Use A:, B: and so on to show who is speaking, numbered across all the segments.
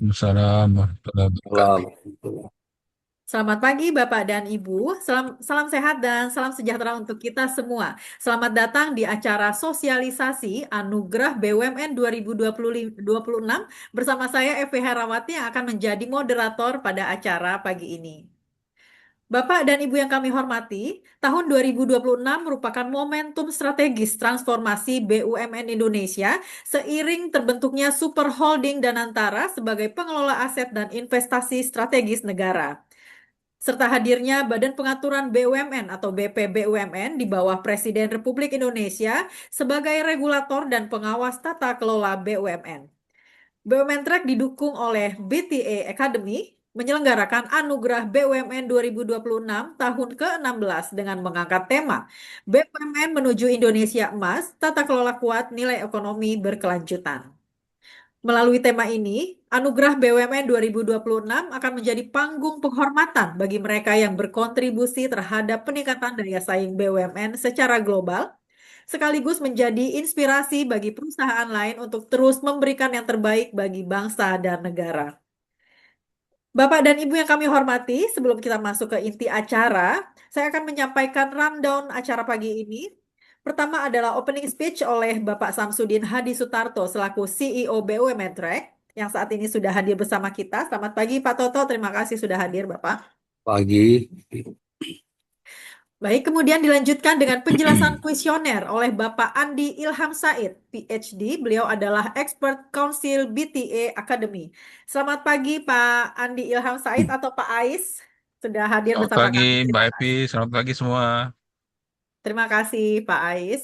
A: Waalaikumsalam warahmatullahi wabarakatuh.
B: Alhamdulillah.
C: Selamat pagi Bapak dan Ibu, salam sehat dan salam sejahtera untuk kita semua. Selamat datang di acara sosialisasi Anugerah BUMN 2026 bersama saya Evi Herawati yang akan menjadi moderator pada acara pagi ini. Bapak dan Ibu yang kami hormati, tahun 2026 merupakan momentum strategis transformasi BUMN Indonesia seiring terbentuknya Super Holding Danantara sebagai pengelola aset dan investasi strategis negara serta hadirnya Badan Pengaturan BUMN atau BPBUMN di bawah Presiden Republik Indonesia sebagai regulator dan pengawas tata kelola BUMN. BUMN Track didukung oleh BTA Academy menyelenggarakan Anugerah BUMN 2026 tahun ke-16 dengan mengangkat tema BUMN menuju Indonesia Emas, Tata Kelola Kuat, Nilai Ekonomi Berkelanjutan. Melalui tema ini, Anugerah BUMN 2026 akan menjadi panggung penghormatan bagi mereka yang berkontribusi terhadap peningkatan daya saing BUMN secara global, sekaligus menjadi inspirasi bagi perusahaan lain untuk terus memberikan yang terbaik bagi bangsa dan negara. Bapak dan Ibu yang kami hormati, sebelum kita masuk ke inti acara, saya akan menyampaikan rundown acara pagi ini. Pertama adalah opening speech oleh Bapak Samsudin Hadi Sutarto selaku CEO BUMN Track yang saat ini sudah hadir bersama kita. Selamat pagi Pak Toto, terima kasih sudah hadir Bapak.
B: Pagi.
C: Baik, kemudian dilanjutkan dengan penjelasan kuesioner oleh Bapak Andi Ilham Said, PhD. Beliau adalah Expert Council BTA Academy. Selamat pagi Pak Andi Ilham Said atau Pak Ais. Sudah hadir
A: Selamat
C: bersama
A: pagi
C: kami.
A: Mbak
C: Terima
A: Epi,
C: kasih.
A: selamat pagi semua.
C: Terima kasih Pak Ais.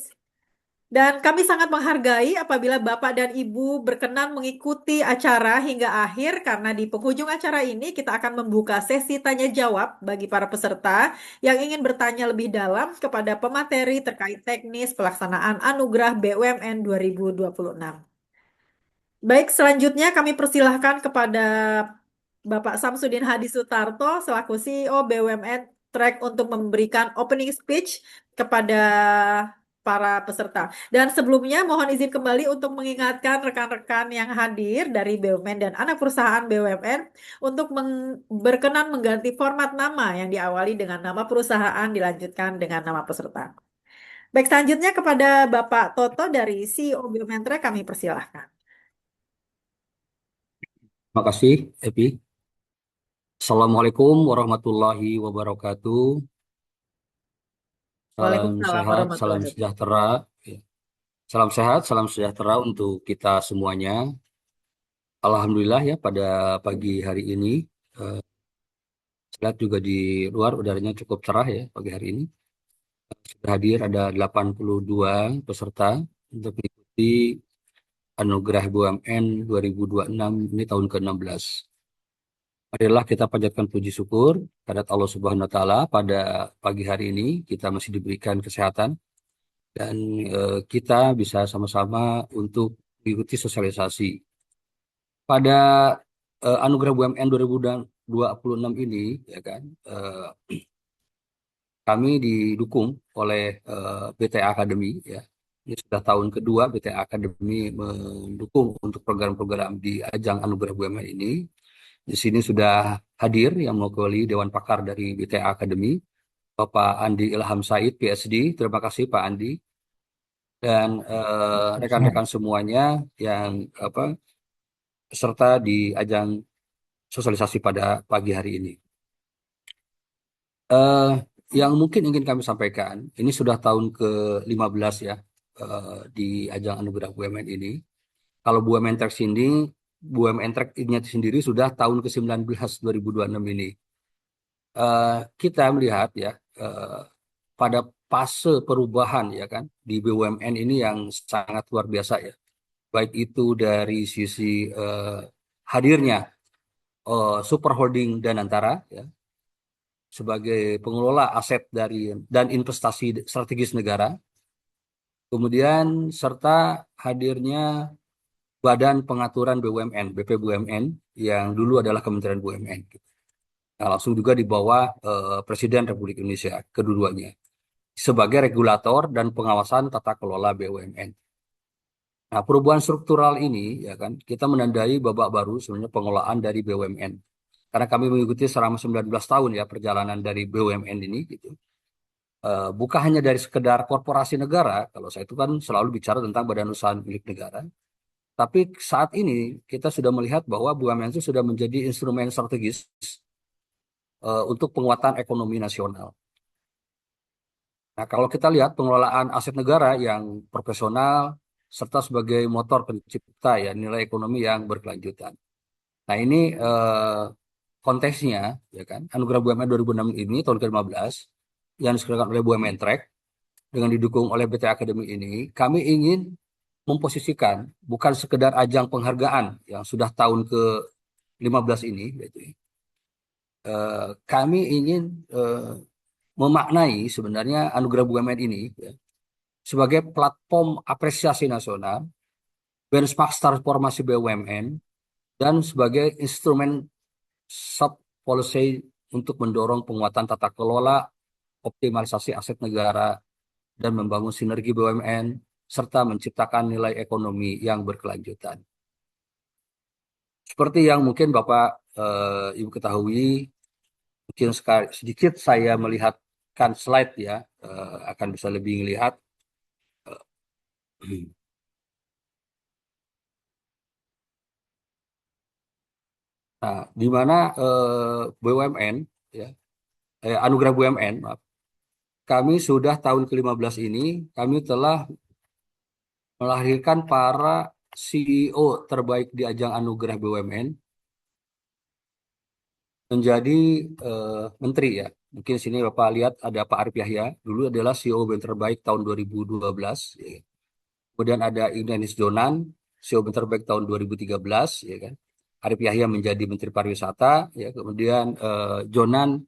C: Dan kami sangat menghargai apabila Bapak dan Ibu berkenan mengikuti acara hingga akhir karena di penghujung acara ini kita akan membuka sesi tanya jawab bagi para peserta yang ingin bertanya lebih dalam kepada pemateri terkait teknis pelaksanaan Anugerah BUMN 2026. Baik, selanjutnya kami persilahkan kepada Bapak Samsudin Hadi Sutarto selaku CEO BUMN Track untuk memberikan opening speech kepada para peserta. Dan sebelumnya mohon izin kembali untuk mengingatkan rekan-rekan yang hadir dari BUMN dan anak perusahaan BUMN untuk berkenan mengganti format nama yang diawali dengan nama perusahaan dilanjutkan dengan nama peserta. Baik, selanjutnya kepada Bapak Toto dari CEO BUMN Track kami persilahkan.
B: Terima kasih, Epi. Assalamualaikum warahmatullahi wabarakatuh. Salam
C: Waalaikumsalam
B: sehat, salam
C: warahmatullahi wabarakatuh.
B: sejahtera. Ya. Salam sehat, salam sejahtera untuk kita semuanya. Alhamdulillah ya pada pagi hari ini. eh, Saya lihat juga di luar udaranya cukup cerah ya pagi hari ini. Sudah hadir ada 82 peserta untuk mengikuti Anugerah BUMN 2026 ini tahun ke-16. Marilah kita panjatkan puji syukur kepada Allah Subhanahu wa taala pada pagi hari ini kita masih diberikan kesehatan dan kita bisa sama-sama untuk mengikuti sosialisasi. Pada Anugerah BUMN 2026 ini ya kan kami didukung oleh BTA Academy ya. Ini sudah tahun kedua BTA Academy mendukung untuk program-program di ajang Anugerah BUMN ini. Di sini sudah hadir yang mewakili Dewan Pakar dari BTA Academy, Bapak Andi Ilham Said, PhD. Terima kasih Pak Andi dan rekan-rekan semuanya yang peserta di ajang sosialisasi pada pagi hari ini. Eh, yang mungkin ingin kami sampaikan, ini sudah tahun ke-15 ya di ajang Anugerah BUMN ini. Kalau BUMN Track ini, BUMN Track ini sendiri sudah tahun ke-19 2026 ini. Eh, kita melihat ya eh, pada fase perubahan ya kan di BUMN ini yang sangat luar biasa ya. Baik itu dari sisi hadirnya Super Holding Danantara ya sebagai pengelola aset dari dan investasi strategis negara. Kemudian serta hadirnya Badan Pengaturan BUMN (BPBUMN) yang dulu adalah Kementerian BUMN. Nah, langsung juga di bawah Presiden Republik Indonesia kedua-duanya sebagai regulator dan pengawasan tata kelola BUMN. Nah, perubahan struktural ini ya kan kita menandai babak baru sebenarnya pengelolaan dari BUMN. Karena kami mengikuti selama 19 tahun ya perjalanan dari BUMN ini gitu. Bukan hanya dari sekedar korporasi negara, kalau saya itu kan selalu bicara tentang badan usaha milik negara. Tapi saat ini kita sudah melihat bahwa BUMN itu sudah menjadi instrumen strategis untuk penguatan ekonomi nasional. Nah, kalau kita lihat pengelolaan aset negara yang profesional serta sebagai motor pencipta ya nilai ekonomi yang berkelanjutan. Nah, ini konteksnya ya kan Anugerah BUMN 2006 ini tahun ke-15 yang diselenggarakan oleh BUMN Track dengan didukung oleh BT Academy ini, kami ingin memposisikan bukan sekedar ajang penghargaan yang sudah tahun ke-15 ini gitu ya. Kami ingin memaknai sebenarnya Anugerah BUMN ini ya, sebagai platform apresiasi nasional, benchmark transformasi BUMN, dan sebagai instrumen sub policy untuk mendorong penguatan tata kelola, optimalisasi aset negara, dan membangun sinergi BUMN, serta menciptakan nilai ekonomi yang berkelanjutan. Seperti yang mungkin Bapak Ibu ketahui, mungkin sedikit saya melihatkan slide ya, akan bisa lebih melihat. Nah, di mana BUMN, ya, Anugerah BUMN, maaf, kami sudah tahun ke-15 ini, kami telah melahirkan para CEO terbaik di ajang Anugerah BUMN menjadi menteri ya. Mungkin sini Bapak lihat ada Pak Arif Yahya, dulu adalah CEO BUMN terbaik tahun 2012. Ya. Kemudian ada Ignatius Jonan, CEO BUMN terbaik tahun 2013, ya kan. Arif Yahya menjadi Menteri Pariwisata, ya. Kemudian Jonan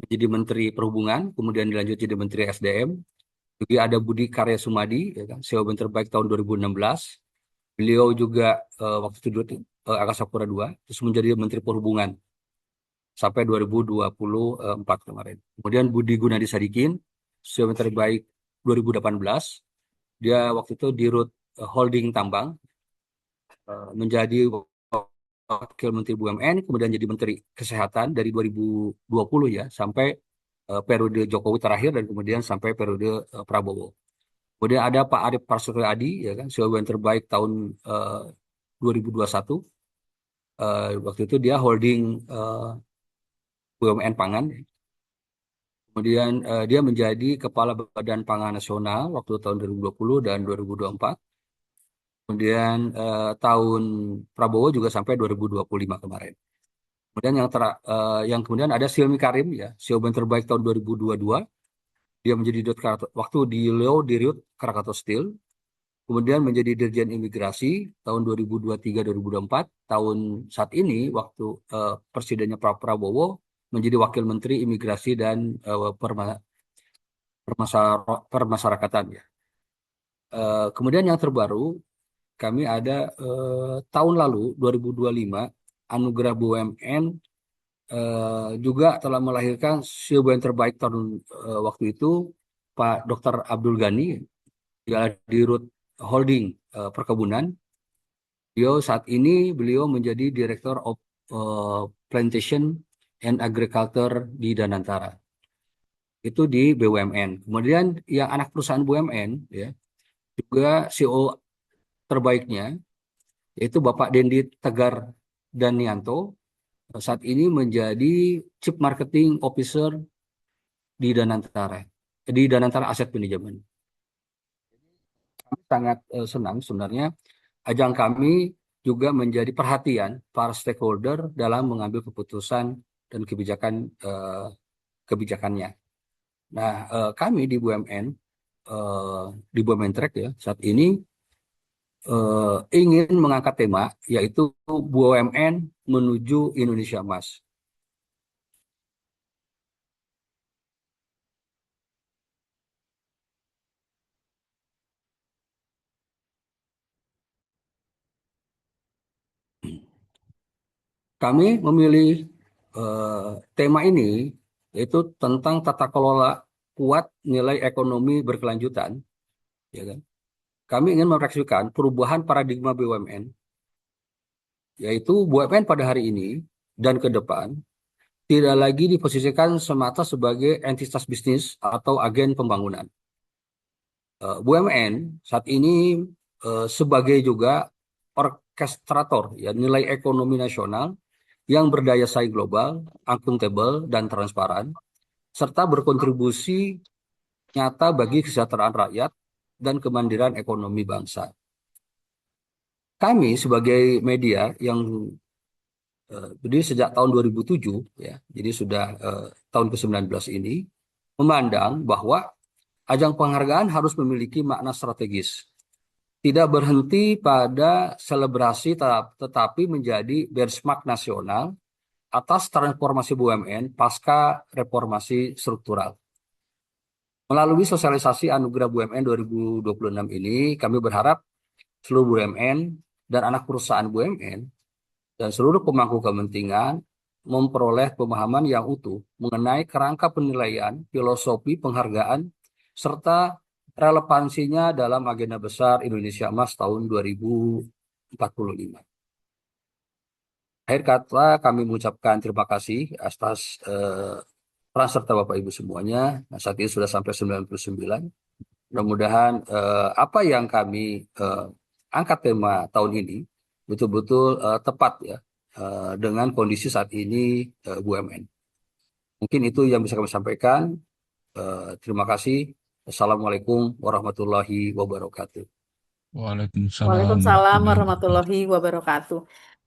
B: menjadi Menteri Perhubungan, kemudian dilanjut jadi Menteri SDM. Juga ada Budi Karya Sumadi, ya kan, CEO BUMN terbaik tahun 2016. Beliau juga waktu itu Angkasa Pura II, terus menjadi Menteri Perhubungan sampai 2024 kemarin. Kemudian Budi Gunadi Sadikin, CEO BUMN terbaik 2018. Dia waktu itu di Rut Holding Tambang, menjadi Wakil Menteri BUMN, kemudian jadi Menteri Kesehatan dari 2020 ya, sampai periode Jokowi terakhir dan kemudian sampai periode Prabowo. Kemudian ada Pak Arief Prasetyo Adi, ya kan, CEO BUMN terbaik tahun 2021. Waktu itu dia holding BUMN Pangan. Kemudian dia menjadi Kepala Badan Pangan Nasional waktu tahun 2020 dan 2024. Kemudian tahun Prabowo juga sampai 2025 kemarin. Kemudian yang kemudian ada Silmi Karim ya, CEO BUMN terbaik tahun 2022. Dia menjadi waktu di Riut Krakatau Steel. Kemudian menjadi Dirjen Imigrasi tahun 2023-2024. Tahun saat ini waktu presidennya Pak Prabowo menjadi Wakil Menteri Imigrasi dan Permasyarakatan ya. Kemudian yang terbaru kami ada tahun lalu 2025 Anugerah BUMN juga telah melahirkan CEO BUMN terbaik tahun waktu itu Pak Dr. Abdul Ghani di Rut Holding Perkebunan. Beliau menjadi Director of Plantation and Agriculture di Danantara. Itu di BUMN. Kemudian yang anak perusahaan BUMN ya juga CEO terbaiknya yaitu Bapak Dendi Tegar Danianto, saat ini menjadi Chief Marketing Officer di Danantara Aset Manajemen. Kami sangat senang sebenarnya ajang kami juga menjadi perhatian para stakeholder dalam mengambil keputusan dan kebijakannya. Nah, kami di BUMN di BUMN Track ya saat ini ingin mengangkat tema yaitu BUMN menuju Indonesia Emas. Kami memilih tema ini yaitu tentang tata kelola kuat nilai ekonomi berkelanjutan, ya kan? kami ingin merefleksikan perubahan paradigma BUMN, yaitu BUMN pada hari ini dan ke depan tidak lagi diposisikan semata sebagai entitas bisnis atau agen pembangunan. BUMN saat ini sebagai juga orkestrator ya nilai ekonomi nasional yang berdaya saing global, akuntabel dan transparan, serta berkontribusi nyata bagi kesejahteraan rakyat dan kemandirian ekonomi bangsa. Kami sebagai media yang berdiri sejak tahun 2007 ya, jadi sudah tahun ke-19 ini memandang bahwa ajang penghargaan harus memiliki makna strategis. Tidak berhenti pada selebrasi tetapi menjadi benchmark nasional atas transformasi BUMN pasca reformasi struktural. Melalui sosialisasi Anugerah BUMN 2026 ini, kami berharap seluruh BUMN dan anak perusahaan BUMN dan seluruh pemangku kepentingan memperoleh pemahaman yang utuh mengenai kerangka penilaian, filosofi penghargaan, serta relevansinya dalam agenda besar Indonesia Emas tahun 2045. Akhir kata kami mengucapkan terima kasih atas peran serta Bapak Ibu semuanya. Nah, saat ini sudah sampai 99. Mudah-mudahan apa yang kami angkat tema tahun ini betul-betul tepat ya dengan kondisi saat ini BUMN. Mungkin itu yang bisa kami sampaikan. Terima kasih. Assalamualaikum warahmatullahi wabarakatuh.
A: Waalaikumsalam
C: Waalaikumsalam
A: warahmatullahi
C: warahmatullahi wabarakatuh.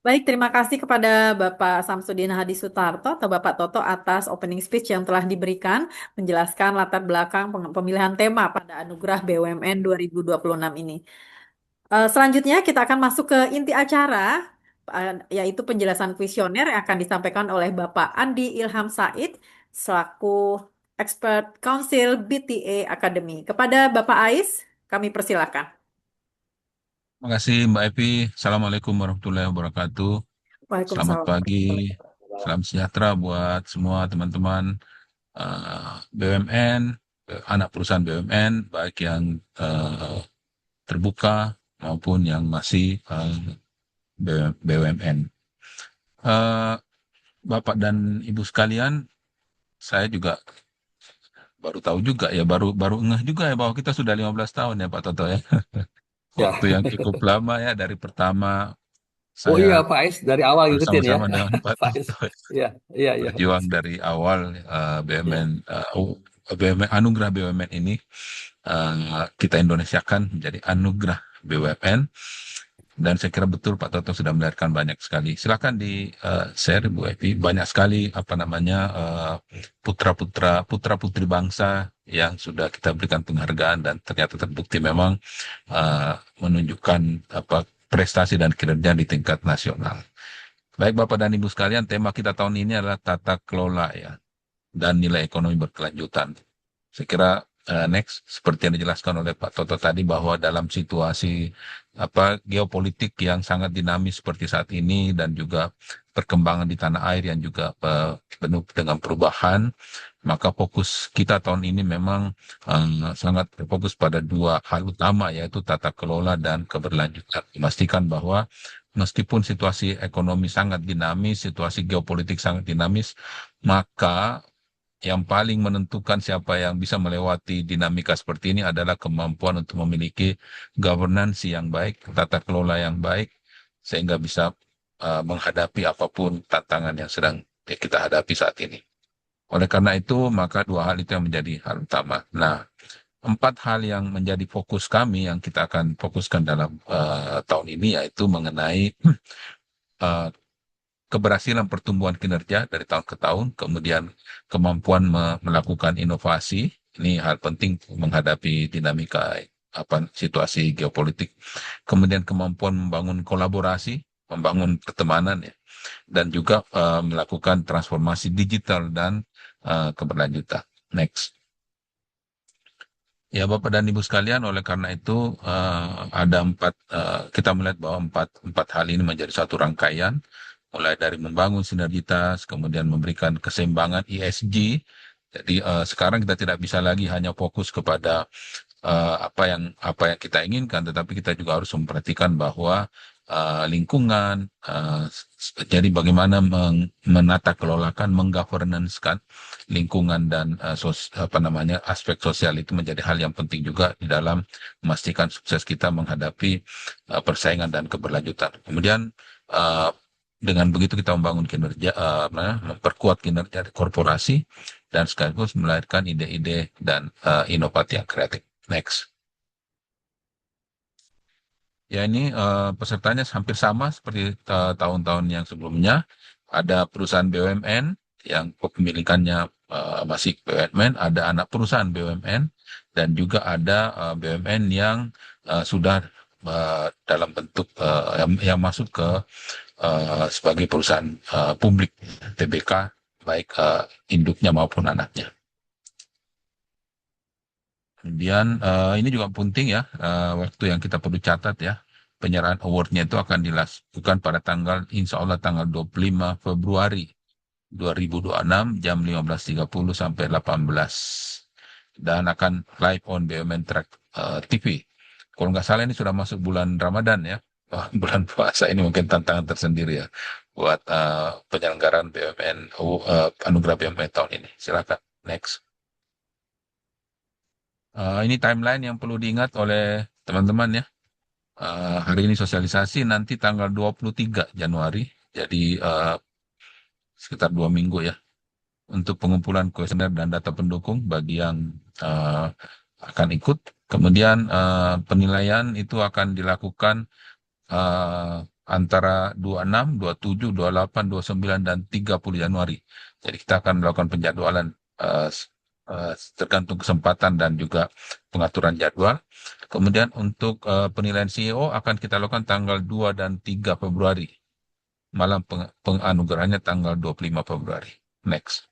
C: Baik, terima kasih kepada Bapak Samsudin Hadi Sutarto atau Bapak Toto atas opening speech yang telah diberikan, menjelaskan latar belakang pemilihan tema pada Anugerah BUMN 2026 ini. Selanjutnya kita akan masuk ke inti acara, yaitu penjelasan kuesioner yang akan disampaikan oleh Bapak Andi Ilham Said, selaku Expert Council BTA Academy. Kepada Bapak Ais, kami persilakan.
A: Terima kasih Mbak Evi. Assalamualaikum warahmatullahi wabarakatuh. Selamat
C: Waalaikumsalam.
A: pagi, salam sejahtera buat semua teman-teman BUMN, anak perusahaan BUMN, baik yang terbuka maupun yang masih BUMN. Bapak dan Ibu sekalian, saya juga baru tahu juga ya, baru ngeh juga ya bahwa kita sudah 15 tahun ya Pak Toto ya.
B: Ya.
A: Waktu yang cukup lama ya, dari pertama
B: Oh iya
A: saya
B: Pak Ais dari awal ngikutin ya.
A: bersama-sama dengan Pak
B: Pak Ais.
A: Toto
B: Iya, iya, iya.
A: berjuang dari awal BUMN, BUMN Anugerah BUMN ini kita Indonesiakan menjadi Anugerah BUMN, dan saya kira betul Pak Toto sudah melahirkan banyak sekali. Silakan di share Bu Evi, banyak sekali putra-putri bangsa yang sudah kita berikan penghargaan dan ternyata terbukti memang menunjukkan prestasi dan kinerja di tingkat nasional. Baik Bapak dan Ibu sekalian, tema kita tahun ini adalah tata kelola ya dan nilai ekonomi berkelanjutan. Saya kira next, seperti yang dijelaskan oleh Pak Toto tadi, bahwa dalam situasi geopolitik yang sangat dinamis seperti saat ini dan juga perkembangan di tanah air yang juga penuh dengan perubahan, maka fokus kita tahun ini memang sangat fokus pada dua hal utama, yaitu tata kelola dan keberlanjutan. Memastikan bahwa meskipun situasi ekonomi sangat dinamis, situasi geopolitik sangat dinamis, maka yang paling menentukan siapa yang bisa melewati dinamika seperti ini adalah kemampuan untuk memiliki governance yang baik, tata kelola yang baik, sehingga bisa menghadapi apapun tantangan yang sedang kita hadapi saat ini. Oleh karena itu, maka dua hal itu yang menjadi hal utama. Nah, 4 hal yang menjadi fokus kami yang kita akan fokuskan dalam tahun ini, yaitu mengenai keberhasilan pertumbuhan kinerja dari tahun ke tahun, kemudian kemampuan melakukan inovasi, ini hal penting menghadapi dinamika situasi geopolitik, kemudian kemampuan membangun kolaborasi, membangun pertemanan ya, dan juga melakukan transformasi digital dan keberlanjutan. Next. Ya Bapak dan Ibu sekalian, oleh karena itu ada kita melihat bahwa empat hal ini menjadi satu rangkaian, mulai dari membangun sinergitas, kemudian memberikan keseimbangan ESG. Jadi sekarang kita tidak bisa lagi hanya fokus kepada apa yang kita inginkan, tetapi kita juga harus memperhatikan bahwa lingkungan, jadi bagaimana menata kelolakan, menggovernance-kan lingkungan dan aspek sosial itu menjadi hal yang penting juga di dalam memastikan sukses kita menghadapi persaingan dan keberlanjutan. Kemudian dengan begitu kita membangun kinerja, memperkuat kinerja korporasi dan sekaligus melahirkan ide-ide dan inovasi yang kreatif. Next. Ya ini pesertanya hampir sama seperti tahun-tahun yang sebelumnya. Ada perusahaan BUMN yang kepemilikannya masih BUMN, ada anak perusahaan BUMN, dan juga ada BUMN yang sudah dalam bentuk yang masuk ke sebagai perusahaan publik TBK, baik induknya maupun anaknya. Kemudian ini juga penting ya, waktu yang kita perlu catat ya, penyerahan awardnya itu akan dilakukan pada insya Allah tanggal 25 Februari 2026 jam 15.30 sampai 18. Dan akan live on BUMN Track TV. Kalau nggak salah ini sudah masuk bulan Ramadan ya, bulan puasa, ini mungkin tantangan tersendiri ya buat penyelenggaraan BUMN, Anugerah BUMN tahun ini. Silakan, next. Ini timeline yang perlu diingat oleh teman-teman ya. Hari ini sosialisasi, nanti tanggal 23 Januari, jadi sekitar 2 minggu ya, untuk pengumpulan kuesioner dan data pendukung bagi yang akan ikut. Kemudian penilaian itu akan dilakukan antara 26, 27, 28, 29, dan 30 Januari. Jadi kita akan melakukan penjadwalan tergantung kesempatan dan juga pengaturan jadwal. Kemudian untuk penilaian CEO akan kita lakukan tanggal 2 dan 3 Februari. Malam penganugerahannya tanggal 25 Februari. Next.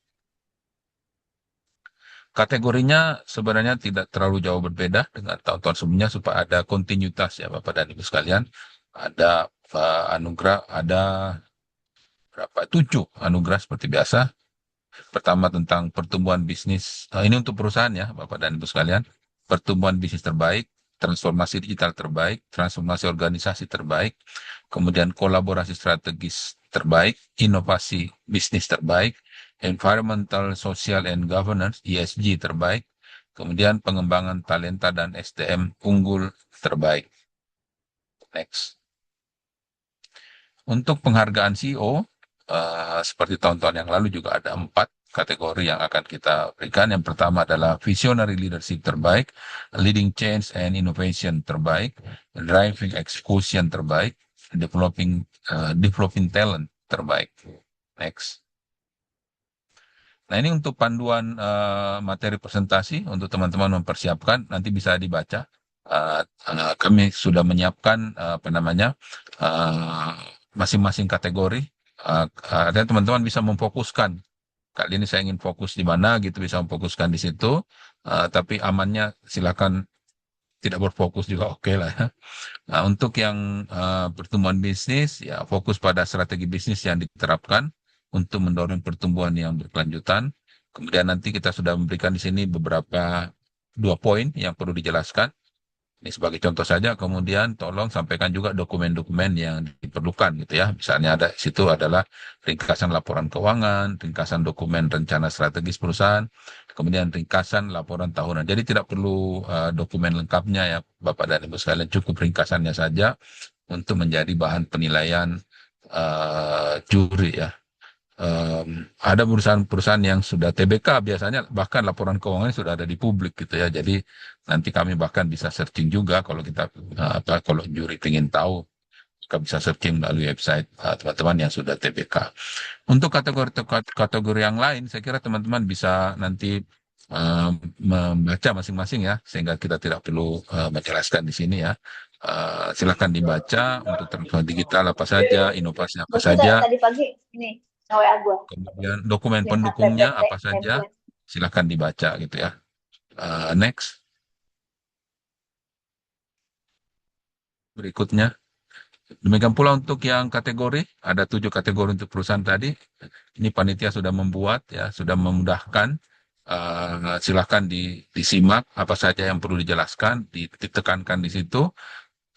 A: Kategorinya sebenarnya tidak terlalu jauh berbeda dengan tahun-tahun sebelumnya, supaya ada kontinuitas ya Bapak dan Ibu sekalian. Ada anugerah, ada berapa? 7 anugerah seperti biasa. Pertama tentang pertumbuhan bisnis, ini untuk perusahaan ya Bapak dan Ibu sekalian, pertumbuhan bisnis terbaik, transformasi digital terbaik, transformasi organisasi terbaik, kemudian kolaborasi strategis terbaik, inovasi bisnis terbaik, environmental, social, and governance, ESG terbaik, kemudian pengembangan talenta dan SDM unggul terbaik. Next. Untuk penghargaan CEO, seperti tahun-tahun yang lalu juga ada 4 kategori yang akan kita berikan. Yang pertama adalah Visionary Leadership terbaik, Leading Change and Innovation terbaik, Driving Execution terbaik, Developing Talent terbaik. Next. Nah ini untuk panduan materi presentasi untuk teman-teman mempersiapkan, nanti bisa dibaca. Kami sudah menyiapkan masing-masing kategori. Dan teman-teman bisa memfokuskan. Kali ini saya ingin fokus di mana gitu, bisa memfokuskan di situ. Tapi amannya silakan tidak berfokus juga oke lah ya. Nah, untuk yang pertumbuhan bisnis ya, fokus pada strategi bisnis yang diterapkan untuk mendorong pertumbuhan yang berkelanjutan. Kemudian nanti kita sudah memberikan di sini beberapa 2 poin yang perlu dijelaskan. Ini sebagai contoh saja, kemudian tolong sampaikan juga dokumen-dokumen yang diperlukan gitu ya. Misalnya ada situ adalah ringkasan laporan keuangan, ringkasan dokumen rencana strategis perusahaan, kemudian ringkasan laporan tahunan. Jadi tidak perlu dokumen lengkapnya ya Bapak dan Ibu sekalian, cukup ringkasannya saja untuk menjadi bahan penilaian juri ya. Ada perusahaan-perusahaan yang sudah TBK, biasanya bahkan laporan keuangannya sudah ada di publik gitu ya. Jadi nanti kami bahkan bisa searching juga kalau kita kalau juri ingin tahu, kita bisa searching melalui website teman-teman yang sudah TBK. Untuk kategori yang lain, saya kira teman-teman bisa nanti membaca masing-masing ya, sehingga kita tidak perlu menjelaskan di sini ya. Silakan dibaca untuk transformasi digital apa saja, inovasi apa saja.
D: Tadi pagi ini WA gua.
A: Kemudian dokumen pendukungnya apa saja, silakan dibaca gitu ya. Next. Berikutnya. Demikian pula untuk yang kategori, ada 7 kategori untuk perusahaan tadi. Ini panitia sudah membuat ya, sudah memudahkan Silahkan disimak apa saja yang perlu dijelaskan, ditekankan di situ,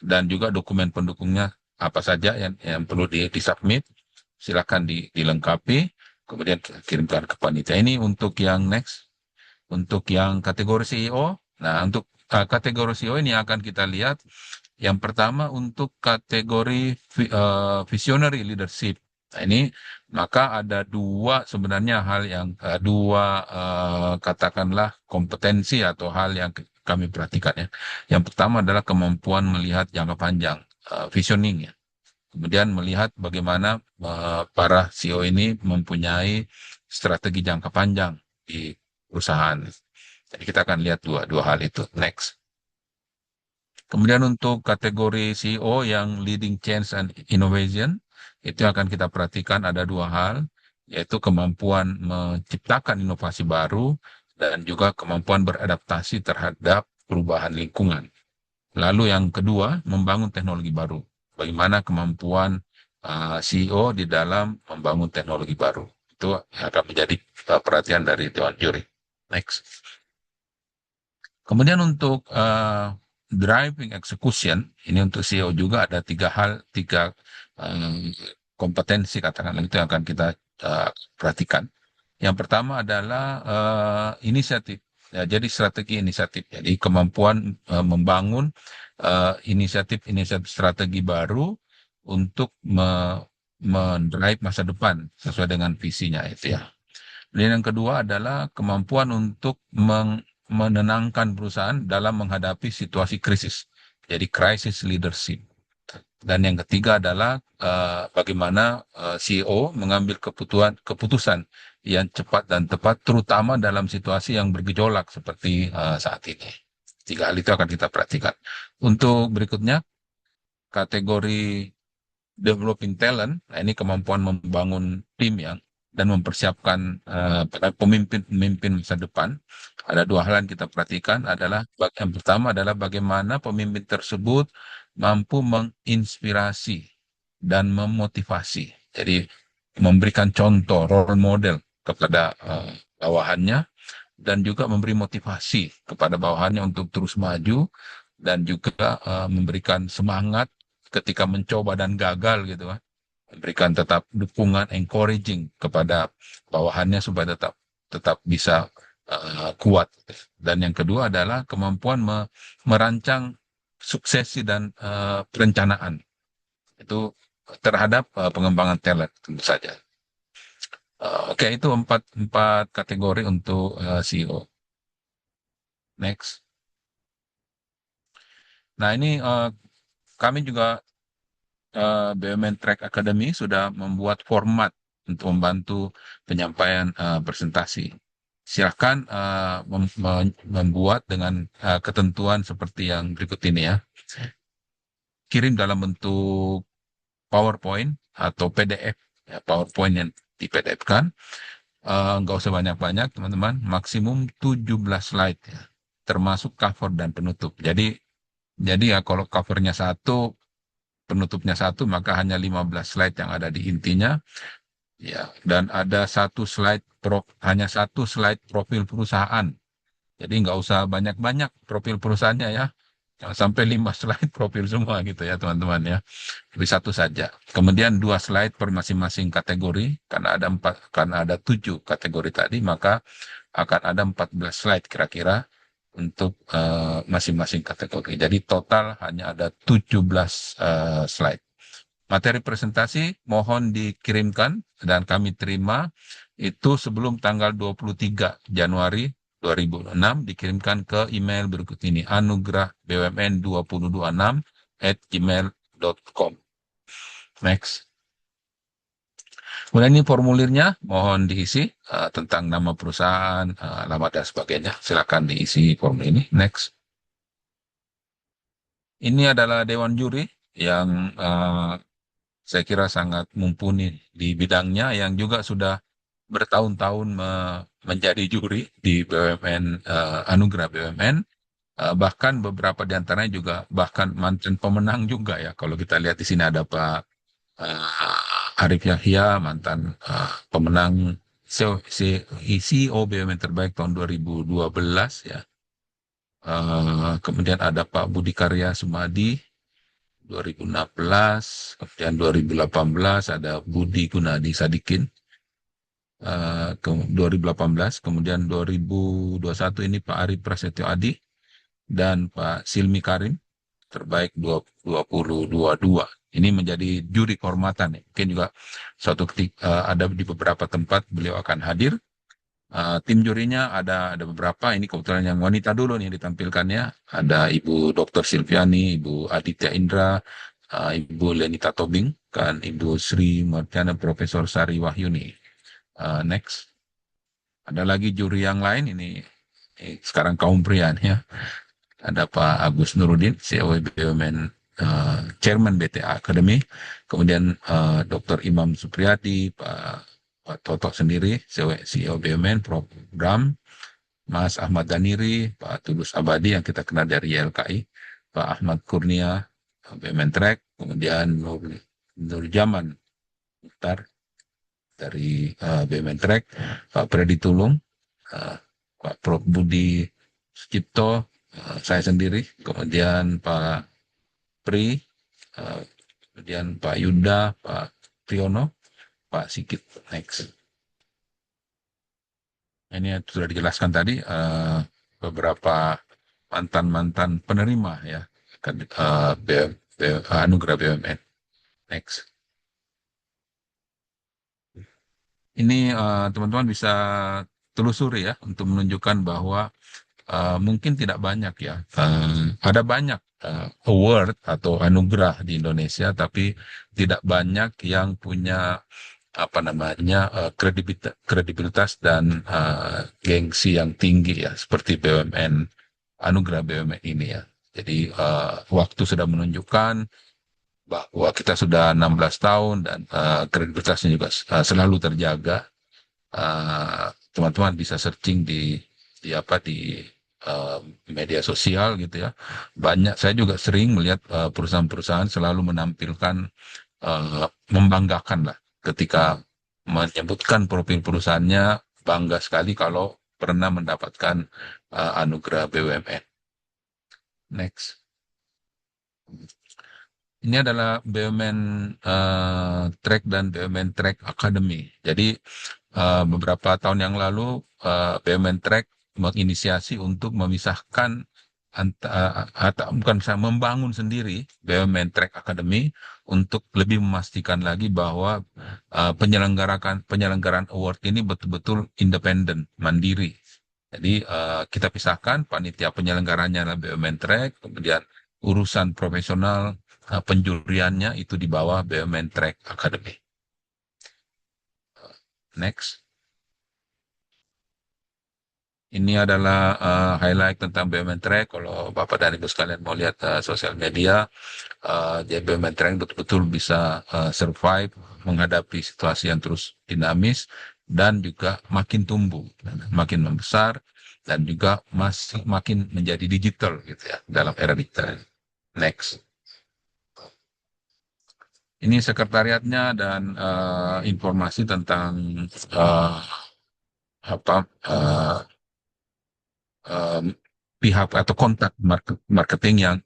A: dan juga dokumen pendukungnya apa saja yang perlu disubmit, silahkan dilengkapi, kemudian kirimkan ke panitia. Ini untuk yang next, untuk yang kategori CEO. Nah, untuk kategori CEO ini akan kita lihat. Yang pertama untuk kategori visionary leadership. Nah, ini maka ada dua sebenarnya hal yang katakanlah kompetensi atau hal yang kami perhatikan ya. Yang pertama adalah kemampuan melihat jangka panjang, visioning ya. Kemudian melihat bagaimana para CEO ini mempunyai strategi jangka panjang di perusahaan. Jadi kita akan lihat dua hal itu. Next. Kemudian untuk kategori CEO yang leading change and innovation, itu akan kita perhatikan ada dua hal, yaitu kemampuan menciptakan inovasi baru dan juga kemampuan beradaptasi terhadap perubahan lingkungan. Lalu yang kedua, membangun teknologi baru. Bagaimana kemampuan CEO di dalam membangun teknologi baru. Itu akan menjadi perhatian dari Dewan Juri. Next. Kemudian untuk driving execution, ini untuk CEO juga ada tiga kompetensi katakanlah itu yang akan kita perhatikan. Yang pertama adalah inisiatif. Ya, jadi strategi inisiatif. Jadi kemampuan membangun inisiatif strategi baru untuk mendrive masa depan sesuai dengan visinya itu ya. Dan yang kedua adalah kemampuan untuk menenangkan perusahaan dalam menghadapi situasi krisis. Jadi crisis leadership. Dan yang ketiga adalah bagaimana CEO mengambil keputusan yang cepat dan tepat, terutama dalam situasi yang bergejolak seperti saat ini. Tiga hal itu akan kita perhatikan. Untuk berikutnya, kategori developing talent, nah ini kemampuan membangun tim dan mempersiapkan pemimpin masa depan. Ada dua hal yang kita perhatikan adalah yang pertama adalah bagaimana pemimpin tersebut mampu menginspirasi dan memotivasi. Jadi memberikan contoh, role model kepada bawahannya dan juga memberi motivasi kepada bawahannya untuk terus maju dan juga memberikan semangat ketika mencoba dan gagal gitu kan. Memberikan tetap dukungan, encouraging kepada bawahannya supaya tetap bisa kuat. Dan yang kedua adalah kemampuan merancang suksesi dan perencanaan itu terhadap pengembangan talent tentu saja. Oke, itu empat kategori untuk CEO. Next. Nah ini kami juga BUMN Track Academy sudah membuat format untuk membantu penyampaian presentasi. Silahkan membuat dengan ketentuan seperti yang berikut ini ya. Kirim dalam bentuk PowerPoint atau PDF, ya, PowerPoint yang di PDF-kan. Nggak usah banyak-banyak teman-teman, maksimum 17 slide ya, termasuk cover dan penutup. Jadi ya kalau covernya satu, penutupnya satu, maka hanya 15 slide yang ada di intinya. Ya, dan ada hanya satu slide profil perusahaan. Jadi nggak usah banyak-banyak profil perusahaannya ya. Jangan sampai 5 slide profil semua gitu ya teman-teman ya. Lebih satu saja. Kemudian 2 slide per masing-masing kategori. Karena ada 7 kategori tadi, maka akan ada 14 slide kira-kira untuk masing-masing kategori. Jadi total hanya ada 17 slide. Materi presentasi mohon dikirimkan dan kami terima itu sebelum tanggal 23 Januari 2006 dikirimkan ke email berikut ini anugrah2026@gmail.com. Next. Kemudian ini formulirnya mohon diisi tentang nama perusahaan, alamat dan sebagainya. Silakan diisi formulir ini. Next. Ini adalah Dewan Juri yang saya kira sangat mumpuni di bidangnya, yang juga sudah bertahun-tahun menjadi juri di BUMN Anugerah BUMN. Bahkan beberapa di antaranya juga bahkan mantan pemenang juga ya. Kalau kita lihat di sini ada Pak Arif Yahya, mantan pemenang CEO BUMN terbaik tahun 2012 ya. Kemudian ada Pak Budi Karya Sumadi 2016, kemudian 2018 ada Budi Gunadi Sadikin 2018, kemudian 2021 ini Pak Ari Prasetyo Adi dan Pak Silmi Karim terbaik 2022. Ini menjadi juri kehormatan ya. Mungkin juga suatu ketika ada di beberapa tempat beliau akan hadir. Tim jurinya ada beberapa. Ini kebetulan yang wanita dulu nih yang ditampilkannya. Ada Ibu Dr. Silviani, Ibu Aditya Indra, Ibu Lenita Tobing, kan Ibu Sri Martiana, Profesor Sari Wahyuni. Next. Ada lagi juri yang lain ini sekarang kaum pria nih ya. Ada Pak Agus Nurudin, CEO BUMN, Chairman BTA Academy, kemudian Dr. Imam Supriyadi, Pak Toto sendiri, CEO BUMN, Prof. Bram, Mas Ahmad Daniri, Pak Tulus Abadi yang kita kenal dari YLKI, Pak Ahmad Kurnia, BUMN Track, kemudian Nur Jaman Mukhtar dari BUMN Track, Pak Freddy Tulung, Pak Prof. Budi Sucipto, saya sendiri, kemudian Pak Pri, kemudian Pak Yuda, Pak Triyono, Pak Sikit. Next. Ini sudah dijelaskan tadi beberapa mantan penerima ya anugerah BUMN. Next. Ini teman-teman bisa telusuri ya untuk menunjukkan bahwa mungkin tidak banyak ya. Ada banyak award atau anugerah di Indonesia, tapi tidak banyak yang punya apa namanya kredibilitas dan gengsi yang tinggi ya, seperti BUMN, anugerah BUMN ini ya. Jadi waktu sudah menunjukkan bahwa kita sudah 16 tahun dan kredibilitasnya juga selalu terjaga. Teman-teman bisa searching di media sosial gitu ya. Banyak, saya juga sering melihat perusahaan-perusahaan selalu menampilkan membanggakan lah ketika menyebutkan profil perusahaannya, bangga sekali kalau pernah mendapatkan anugerah BUMN. Next. Ini adalah BUMN Track dan BUMN Track Academy. Jadi beberapa tahun yang lalu BUMN Track menginisiasi untuk memisahkan atau bukan bisa membangun sendiri BUMN Track Academy untuk lebih memastikan lagi bahwa penyelenggaraan award ini betul-betul independen, mandiri. Jadi kita pisahkan panitia penyelenggaranya adalah BUMN Track, kemudian urusan profesional penjuriannya itu di bawah BUMN Track Academy. Next. Ini adalah highlight tentang BUMN Track. Kalau Bapak dan Ibu sekalian mau lihat sosial media, jadi BUMN Track betul-betul bisa survive menghadapi situasi yang terus dinamis dan juga makin tumbuh, makin membesar dan juga masih makin menjadi digital gitu ya dalam era digital. Next. Ini sekretariatnya dan informasi tentang pihak atau kontak marketing yang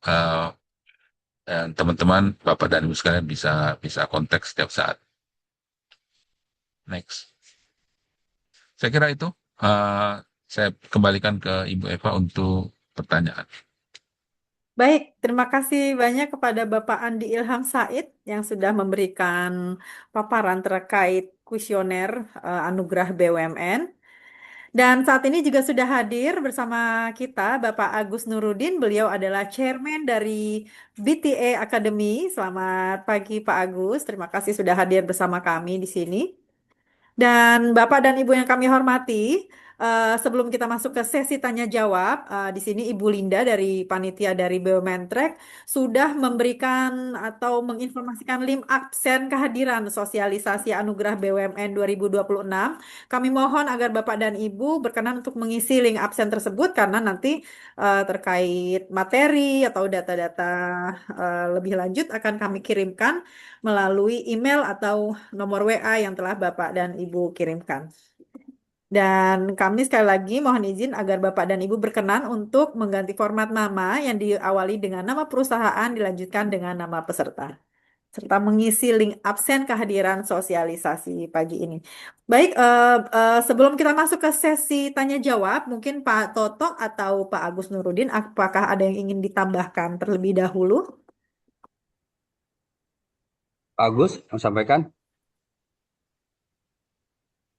A: teman-teman Bapak dan Ibu sekalian bisa kontak setiap saat. Next. Saya kira itu saya kembalikan ke Ibu Eva untuk pertanyaan.
C: Baik, terima kasih banyak kepada Bapak Andi Ilham Said yang sudah memberikan paparan terkait kuesioner anugerah BUMN. Dan saat ini juga sudah hadir bersama kita Bapak Agus Nurudin. Beliau adalah chairman dari BTA Academy. Selamat pagi Pak Agus. Terima kasih sudah hadir bersama kami di sini. Dan Bapak dan Ibu yang kami hormati, sebelum kita masuk ke sesi tanya jawab, di sini Ibu Linda dari panitia dari BUMN Track sudah memberikan atau menginformasikan link absen kehadiran sosialisasi anugerah BUMN 2026. Kami mohon agar Bapak dan Ibu berkenan untuk mengisi link absen tersebut karena nanti terkait materi atau data-data lebih lanjut akan kami kirimkan melalui email atau nomor WA yang telah Bapak dan Ibu kirimkan. Dan kami sekali lagi mohon izin agar Bapak dan Ibu berkenan untuk mengganti format nama yang diawali dengan nama perusahaan dilanjutkan dengan nama peserta, serta mengisi link absen kehadiran sosialisasi pagi ini. Baik, sebelum kita masuk ke sesi tanya jawab, mungkin Pak Toto atau Pak Agus Nurudin, apakah ada yang ingin ditambahkan terlebih dahulu?
B: Pak Agus, mau sampaikan?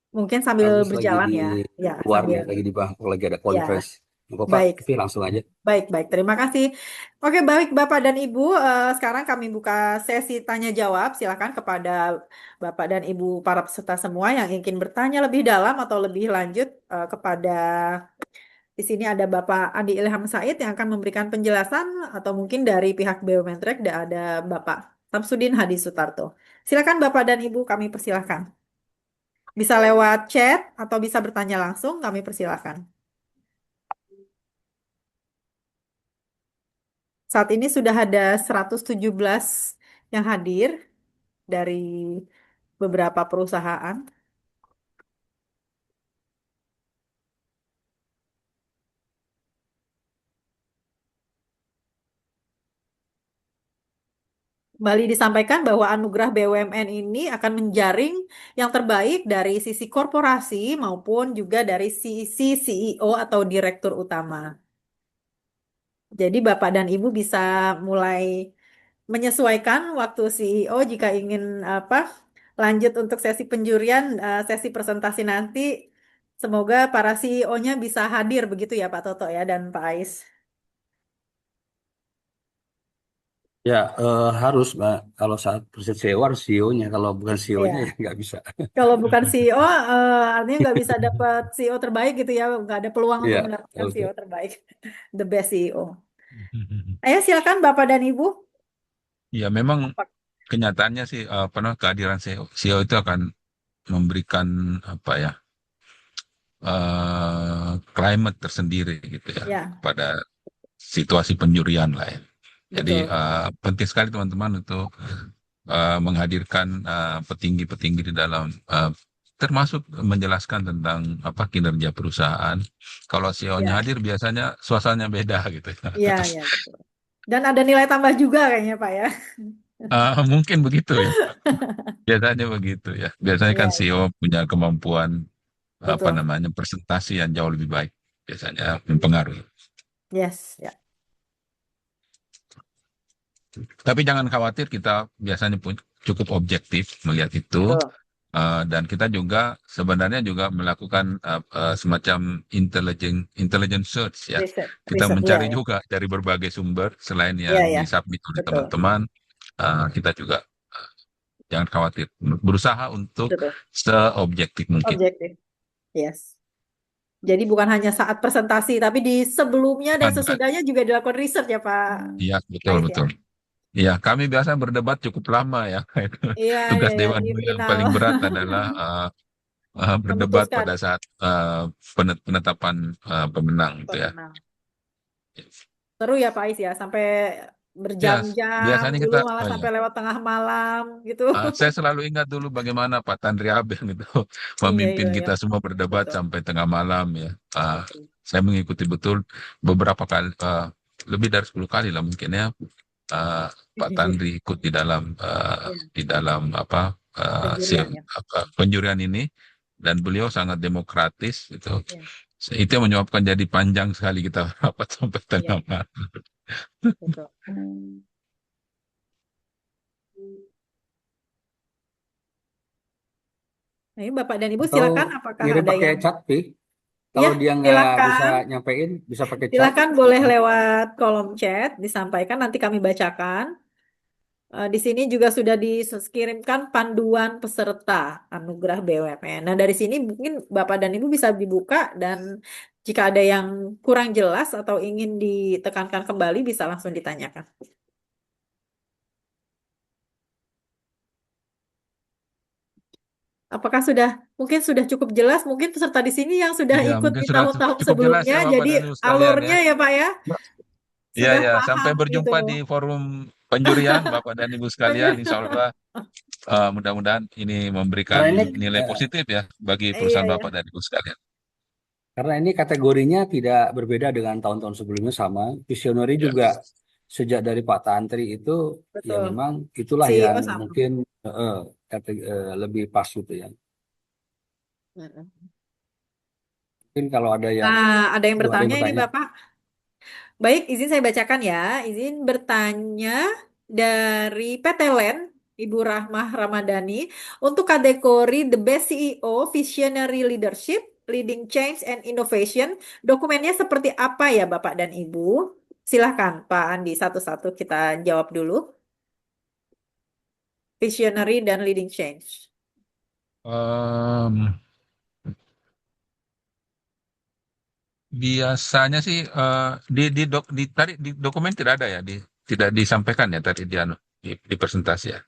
C: Mungkin sambil
B: Agus lagi
C: berjalan
B: di
C: ya. Ya,
B: luar
C: sambil.
B: nih, lagi di Bangkok, lagi ada
C: Ya,
B: conference. Nggak apa,
C: baik.
B: tapi langsung aja.
C: Baik, baik. Terima kasih. Oke, baik Bapak dan Ibu. Sekarang kami buka sesi tanya jawab. Silakan kepada Bapak dan Ibu para peserta semua yang ingin bertanya lebih dalam atau lebih lanjut kepada di sini ada Bapak Andi Ilham Said yang akan memberikan penjelasan atau mungkin dari pihak BUMN Trek ada Bapak Samsudin Hadi Sutarto. Silakan Bapak dan Ibu, kami persilahkan. Bisa lewat chat atau bisa bertanya langsung, kami persilahkan. Saat ini sudah ada 117 yang hadir dari beberapa perusahaan. Kembali disampaikan bahwa anugerah BUMN ini akan menjaring yang terbaik dari sisi korporasi maupun juga dari sisi CEO atau direktur utama. Jadi Bapak dan Ibu bisa mulai menyesuaikan waktu CEO jika ingin apa lanjut untuk sesi penjurian, sesi presentasi nanti. Semoga para CEO-nya bisa hadir begitu ya Pak Toto ya dan Pak Ais.
B: Ya, harus, Mbak. Kalau saat proses sewa harus CEO-nya. Kalau bukan CEO-nya ya
C: Ya,
B: nggak bisa.
C: kalau bukan CEO, artinya nggak bisa dapat CEO terbaik gitu ya, nggak ada peluang untuk
B: Iya,
C: mendapatkan
B: betul.
C: CEO terbaik, the best CEO. Ayo silakan Bapak dan Ibu.
A: Ya, memang
C: Apa-
A: kenyataannya sih kehadiran CEO itu akan memberikan apa ya climate tersendiri gitu ya
C: Ya,
A: pada situasi penjurian lah ya. Jadi
C: betul.
A: penting sekali teman-teman untuk menghadirkan petinggi-petinggi di dalam termasuk menjelaskan tentang apa kinerja perusahaan. Kalau CEO-nya
C: Ya,
A: hadir biasanya suasananya beda gitu ya.
C: ya, ya, betul. Dan ada nilai tambah juga kayaknya Pak ya.
A: Mungkin begitu ya. Biasanya begitu ya. Biasanya
C: Iya,
A: kan
C: iya,
A: CEO punya kemampuan apa
C: betul.
A: namanya presentasi yang jauh lebih baik. Biasanya mempengaruhi.
C: Yes, ya,
A: Tapi jangan khawatir, kita biasanya pun cukup objektif melihat itu.
C: betul.
A: Dan kita juga sebenarnya juga melakukan semacam intelligent search ya.
C: Riset,
A: Kita
C: riset, ya,
A: mencari
C: ya,
A: juga dari berbagai sumber selain
C: ya,
A: yang
C: ya,
A: disubmit oleh
C: betul,
A: teman-teman. Kita juga jangan khawatir, berusaha untuk
C: betul.
A: seobjektif mungkin.
C: Objektif, yes. Jadi bukan hanya saat presentasi, tapi di sebelumnya dan
A: Ada,
C: sesudahnya juga dilakukan riset ya Pak
A: iya betul
C: Ais ya.
A: betul. Iya, kami biasa berdebat cukup lama ya.
C: Iya, iya,
A: Tugas
C: iya,
A: Dewan
C: di
A: yang
C: final
A: paling berat adalah berdebat
C: memutuskan
A: pada saat penetapan pemenang gitu ya.
C: pemenang. Seru ya Pak Ais ya, sampai
A: Ya,
C: berjam-jam,
A: biasanya
C: dulu
A: kita,
C: malah
A: oh ya,
C: sampai lewat tengah malam gitu.
A: saya selalu ingat dulu bagaimana Pak Tanri Abeng itu
C: Iya,
A: memimpin
C: iya, iya,
A: kita semua berdebat
C: betul,
A: sampai tengah malam ya.
C: betul.
A: Saya mengikuti betul beberapa kali, lebih dari 10 kali lah mungkin ya. Pak Tanri ikut
C: Iya,
A: di dalam apa,
C: penjurian ya.
A: penjurian ini, dan beliau sangat demokratis gitu.
C: Iya,
A: Itu yang menyebabkan jadi panjang sekali kita rapat sampai
C: iya,
A: tengah malam.
C: betul. Nah, ini Bapak dan Ibu
B: Atau
C: silakan apakah
B: ngirim
C: ada
B: pakai
C: yang
B: chat, Pi.
C: ya
B: Kalau dia nggak bisa
C: silakan.
B: nyampein, bisa pakai chat.
C: Silakan boleh lewat kolom chat disampaikan nanti kami bacakan. Di sini juga sudah dikirimkan panduan peserta anugerah BUMN. Nah, dari sini mungkin Bapak dan Ibu bisa dibuka dan jika ada yang kurang jelas atau ingin ditekankan kembali bisa langsung ditanyakan. Apakah mungkin sudah cukup jelas? Mungkin peserta di sini yang sudah
A: Iya,
C: ikut
A: mungkin
C: di
A: sudah
C: tahun-tahun
A: cukup jelas
C: sebelumnya,
A: ya Bapak
C: jadi
A: dan Ibu sekalian ya.
C: alurnya ya Pak ya
A: Iya,
C: sudah
A: ya, sampai
C: paham gitu.
A: berjumpa di forum penjurian Bapak dan Ibu sekalian. Insya Allah Mudah-mudahan ini memberikan
B: Karena ini
A: nilai
B: eh,
A: positif ya bagi
C: Iya,
A: perusahaan
C: ya.
A: Bapak dan Ibu sekalian.
B: karena ini kategorinya tidak berbeda dengan tahun-tahun sebelumnya sama. Visionary
A: Ya.
B: juga sejak dari Pak Tantri itu ya
C: Betul.
B: memang itulah yang
C: CEO sama.
B: mungkin lebih pas gitu ya.
C: Mm-mm.
B: Mungkin kalau ada yang
C: Nah, ada yang
B: ada yang
C: bertanya ini
B: bertanya.
C: Bapak. Baik, izin saya bacakan ya. Izin bertanya dari PT LEN, Ibu Rahmah Ramadhani, untuk kategori The Best CEO Visionary Leadership, Leading Change and Innovation, dokumennya seperti apa ya Bapak dan Ibu? Silahkan Pak Andi, satu-satu kita jawab dulu. Visionary dan Leading Change.
A: Em, Biasanya sih tadi di dokumen tidak ada ya, tidak disampaikan ya tadi di presentasi ya.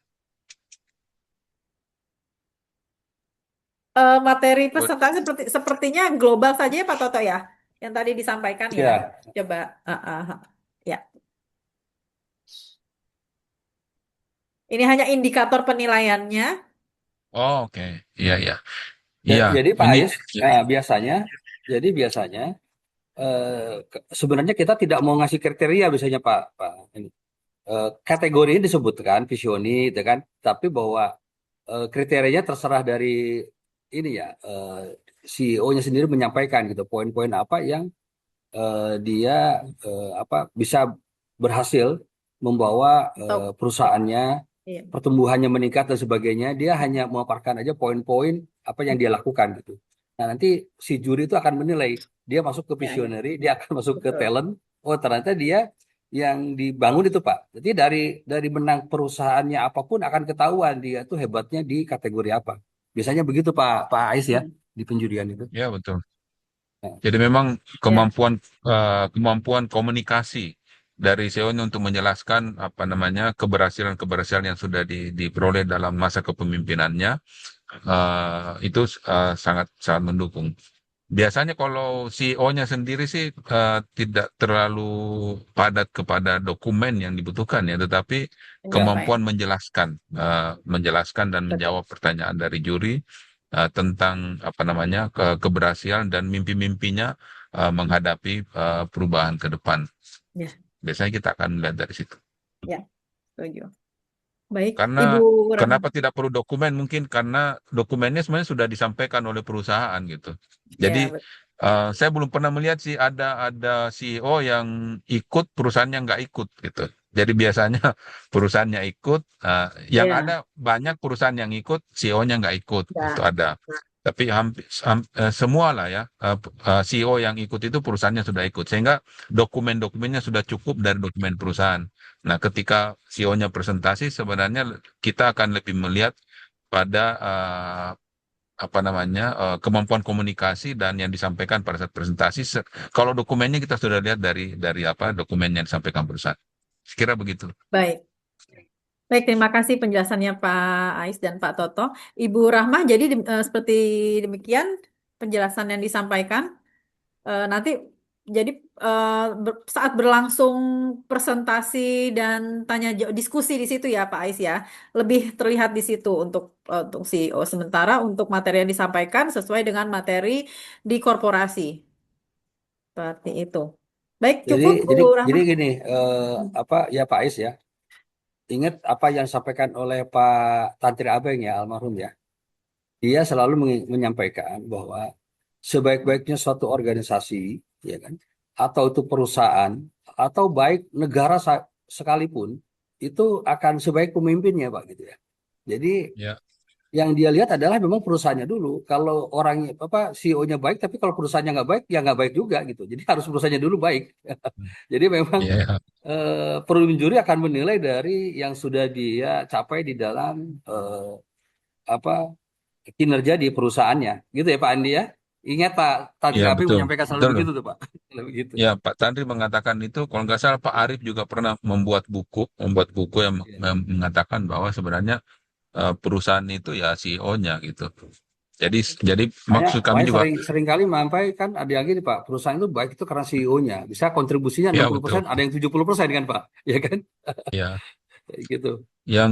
C: Materi
A: Oh,
C: presentasi sepertinya global saja ya Pak Toto ya, yang tadi disampaikan ya.
B: Ya,
C: Coba, ya. Ini hanya indikator penilaiannya.
A: oh, oke. Iya, iya.
B: ya,
A: Iya,
B: jadi Pak
A: ini
B: Ais,
A: ya.
B: biasanya sebenarnya kita tidak mau ngasih kriteria biasanya Pak. Ini. Kategori ini disebutkan visioni, itu kan, tapi bahwa kriterianya terserah dari ini ya CEO-nya sendiri menyampaikan gitu poin-poin apa yang dia apa bisa berhasil membawa
C: Atau
B: perusahaannya
C: iya,
B: pertumbuhannya meningkat dan sebagainya. Dia hanya memaparkan aja poin-poin apa yang dia lakukan gitu. Nah, nanti si juri itu akan menilai dia masuk ke
C: ya, ya,
B: visionary, dia akan masuk ke
C: betul.
B: talent. Oh, ternyata dia yang dibangun itu Pak. Jadi dari menang perusahaannya apapun akan ketahuan dia tuh hebatnya di kategori apa. Biasanya begitu Pak Ais ya
C: Hmm.
B: di penjurian itu.
A: Ya, betul.
B: Nah,
A: Jadi memang
C: Ya,
A: kemampuan komunikasi dari CEO-nya untuk menjelaskan apa namanya keberhasilan-keberhasilan yang sudah diperoleh dalam masa kepemimpinannya itu sangat sangat mendukung. Biasanya kalau CEO-nya sendiri sih tidak terlalu padat kepada dokumen yang dibutuhkan ya, tetapi
C: enggak Pak ya.
A: kemampuan menjelaskan dan
C: Betul.
A: menjawab pertanyaan dari juri tentang apa namanya keberhasilan dan mimpi-mimpinya menghadapi perubahan ke depan.
C: Ya,
A: Biasanya kita akan melihat dari situ.
C: ya, setuju. Baik,
A: Karena
C: Ibu Rahma.
A: kenapa tidak perlu dokumen? Mungkin karena dokumennya sebenarnya sudah disampaikan oleh perusahaan gitu. Jadi
C: Ya, betul.
A: saya belum pernah melihat sih ada CEO yang ikut perusahaannya nggak ikut gitu. Jadi biasanya perusahaannya ikut, yang
C: Ya,
A: ada banyak perusahaan yang ikut, CEO-nya nggak ikut, itu
C: ya.
A: ada. Tapi hampir semua lah ya CEO yang ikut itu perusahaannya sudah ikut, sehingga dokumen-dokumennya sudah cukup dari dokumen perusahaan. Nah, ketika CEO-nya presentasi, sebenarnya kita akan lebih melihat pada apa namanya kemampuan komunikasi dan yang disampaikan pada saat presentasi. Kalau dokumennya kita sudah lihat dari apa dokumen yang disampaikan perusahaan. Sekira begitu.
C: Baik. Baik, terima kasih penjelasannya Pak Ais dan Pak Toto. Ibu Rahmah, jadi seperti demikian penjelasan yang disampaikan. Nanti jadi saat berlangsung presentasi dan tanya jawab diskusi di situ ya Pak Ais ya, lebih terlihat di situ untuk CEO. Sementara untuk materi yang disampaikan sesuai dengan materi di korporasi seperti itu. Baik,
B: Jadi
C: cukup Bu
B: jadi jadi
C: Rahmah.
B: gini apa ya Pak Ais ya. Ingat apa yang disampaikan oleh Pak Tantri Abeng ya almarhum ya. Dia selalu menyampaikan bahwa sebaik-baiknya suatu organisasi ya kan atau itu perusahaan atau baik negara sekalipun itu akan sebaik pemimpinnya Pak gitu ya. Jadi
A: Ya,
B: yang dia lihat adalah memang perusahaannya dulu. Kalau orangnya apa CEO-nya baik, tapi kalau perusahaannya nggak baik, ya nggak baik juga gitu. Jadi harus perusahaannya dulu baik. Jadi memang
A: ya,
B: perusahaan juri akan menilai dari yang sudah dia capai di dalam apa kinerja di perusahaannya, gitu ya Pak Andi ya. Ingat Pak Tantri
A: ya,
B: Aping
A: betul,
B: menyampaikan selalu
A: betul.
B: begitu tuh Pak. Selalu begitu.
A: Ya, Pak Tandri mengatakan itu, kalau nggak salah Pak Arief juga pernah membuat buku yang
B: Ya.
A: mengatakan bahwa sebenarnya perusahaan itu ya CEO-nya gitu. Jadi
B: Makanya,
A: maksud kami
B: makanya
A: juga,
B: sering kali sampai kan ada yang gini Pak, perusahaan itu baik itu karena CEO-nya. Bisa kontribusinya
A: ya betul,
B: 60%, ada yang 70% kan Pak. Ya kan?
A: ya.
B: Kayak gitu.
A: Yang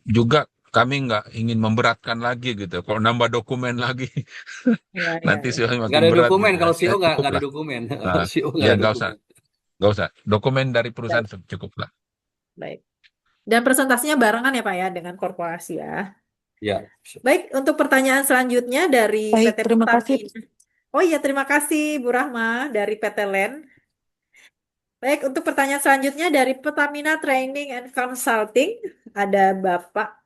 A: juga kami nggak ingin memberatkan lagi gitu. Kalau nambah dokumen lagi,
C: Ya, ya,
A: nanti
C: ya.
A: CEO
B: Nggak
A: makin
B: ada
A: berat
B: dokumen
A: gitu ya.
B: kalau
A: Ya
B: CEO
A: cukup
B: nggak ada
A: lah.
B: dokumen.
A: Ah,
B: CEO nggak
A: ya
B: ada
A: nggak usah,
B: dokumen.
A: nggak usah. Dokumen dari perusahaan
C: Baik,
A: cukup lah.
C: baik. Dan presentasinya barengan ya Pak ya dengan korporasi ya.
B: Ya.
C: Baik, untuk pertanyaan selanjutnya dari
E: Baik,
C: PT
E: terima kasih.
C: Pertamina. Oh iya, terima kasih Bu Rahma dari PT LEN. Baik, untuk pertanyaan selanjutnya dari Pertamina Training and Consulting, ada Bapak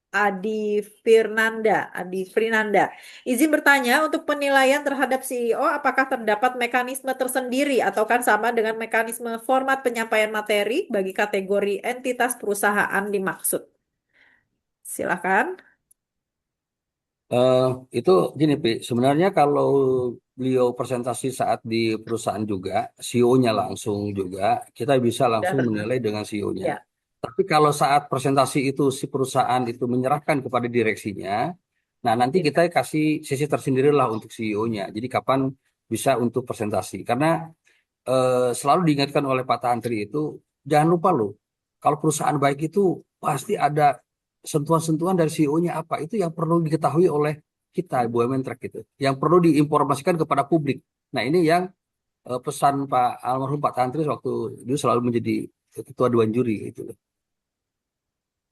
C: Adi Frinanda. Izin bertanya, untuk penilaian terhadap CEO, apakah terdapat mekanisme tersendiri atau kan sama dengan mekanisme format penyampaian materi bagi kategori entitas perusahaan dimaksud? Silakan.
B: Eh, itu gini, Pi. Sebenarnya kalau beliau presentasi saat di perusahaan juga, CEO-nya langsung juga, kita bisa
C: Sudah
B: langsung
C: tenang.
B: menilai dengan CEO-nya.
C: Ya,
B: Tapi kalau saat presentasi itu si perusahaan itu menyerahkan kepada direksinya, nah nanti
C: ya,
B: kita kasih sesi tersendiri lah untuk CEO-nya. Jadi kapan bisa untuk presentasi? Karena selalu diingatkan oleh Pak Tantri itu, jangan lupa loh, kalau perusahaan baik itu pasti ada sentuhan-sentuhan dari CEO-nya apa. Itu yang perlu diketahui oleh kita, BUMN Track gitu. Yang perlu diinformasikan kepada publik. Nah ini yang pesan Pak almarhum Pak Tantri waktu dia selalu menjadi ketua dewan juri gitu loh.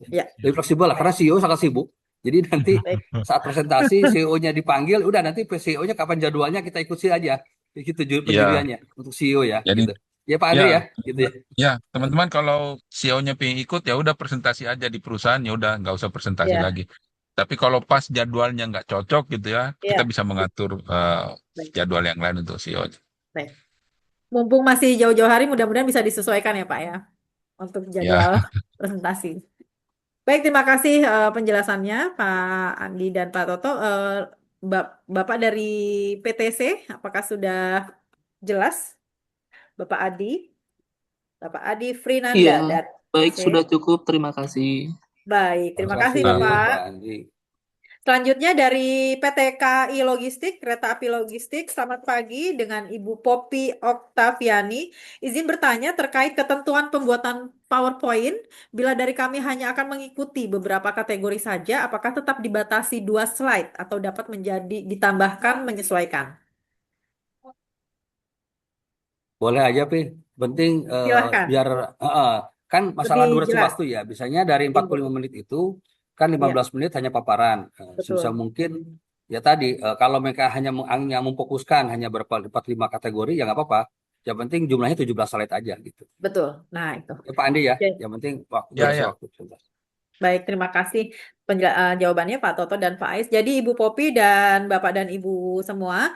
C: ya.
B: Lebih fleksibel lah, karena CEO sangat sibuk. Jadi nanti
C: Baik.
B: saat presentasi CEO-nya dipanggil, udah nanti CEO-nya kapan jadwalnya kita ikuti aja. Gitu
A: Ya,
B: penjuriannya untuk CEO ya,
A: jadi
B: gitu. Ya Pak
A: ya,
B: Andri ya, gitu ya.
A: ya teman-teman kalau CEO-nya pengen ikut ya udah presentasi aja di perusahaan ya udah nggak usah presentasi
C: Ya,
A: lagi. Tapi kalau pas jadwalnya nggak cocok gitu ya, kita
C: ya.
A: bisa mengatur
C: Baik,
A: jadwal yang lain untuk CEO.
C: baik. Mumpung masih jauh-jauh hari, mudah-mudahan bisa disesuaikan ya Pak ya untuk
A: Ya,
C: jadwal presentasi. Baik, terima kasih penjelasannya Pak Andi dan Pak Toto. Bapak dari PTC, apakah sudah jelas? Bapak Adi, Bapak Adi
E: Iya,
C: Frinanda dari
E: baik,
C: PTC.
E: sudah cukup. Terima kasih.
C: Baik,
B: Terima
C: terima kasih
B: kasih
A: nah,
C: Bapak.
B: Pak Andri.
C: Selanjutnya dari PT KAI Logistik, Kereta Api Logistik. Selamat pagi dengan Ibu Poppy Oktaviani. Izin bertanya terkait ketentuan pembuatan PowerPoint. Bila dari kami hanya akan mengikuti beberapa kategori saja, apakah tetap dibatasi 2 slide atau dapat menjadi ditambahkan menyesuaikan?
B: Boleh aja, Pi. Penting
C: Silahkan,
B: biar kan masalah
C: lebih
B: durasi
C: jelas.
B: waktu ya. Biasanya dari 45
C: Ibu.
B: menit itu kan
C: Ya,
B: 15 menit hanya paparan. Sebisa
C: betul.
B: mungkin ya tadi kalau mereka hanya memfokuskan hanya berapa 45 kategori ya nggak apa-apa. Yang penting jumlahnya 17 slide aja gitu.
C: Betul. Nah, itu.
B: Ya Pak Andi ya.
C: Oke.
B: Yang penting
A: ya,
B: durasi
A: ya.
B: waktu. Sebentar.
C: Baik, terima kasih jawabannya Pak Toto dan Pak Ais. Jadi Ibu Popi dan Bapak dan Ibu semua,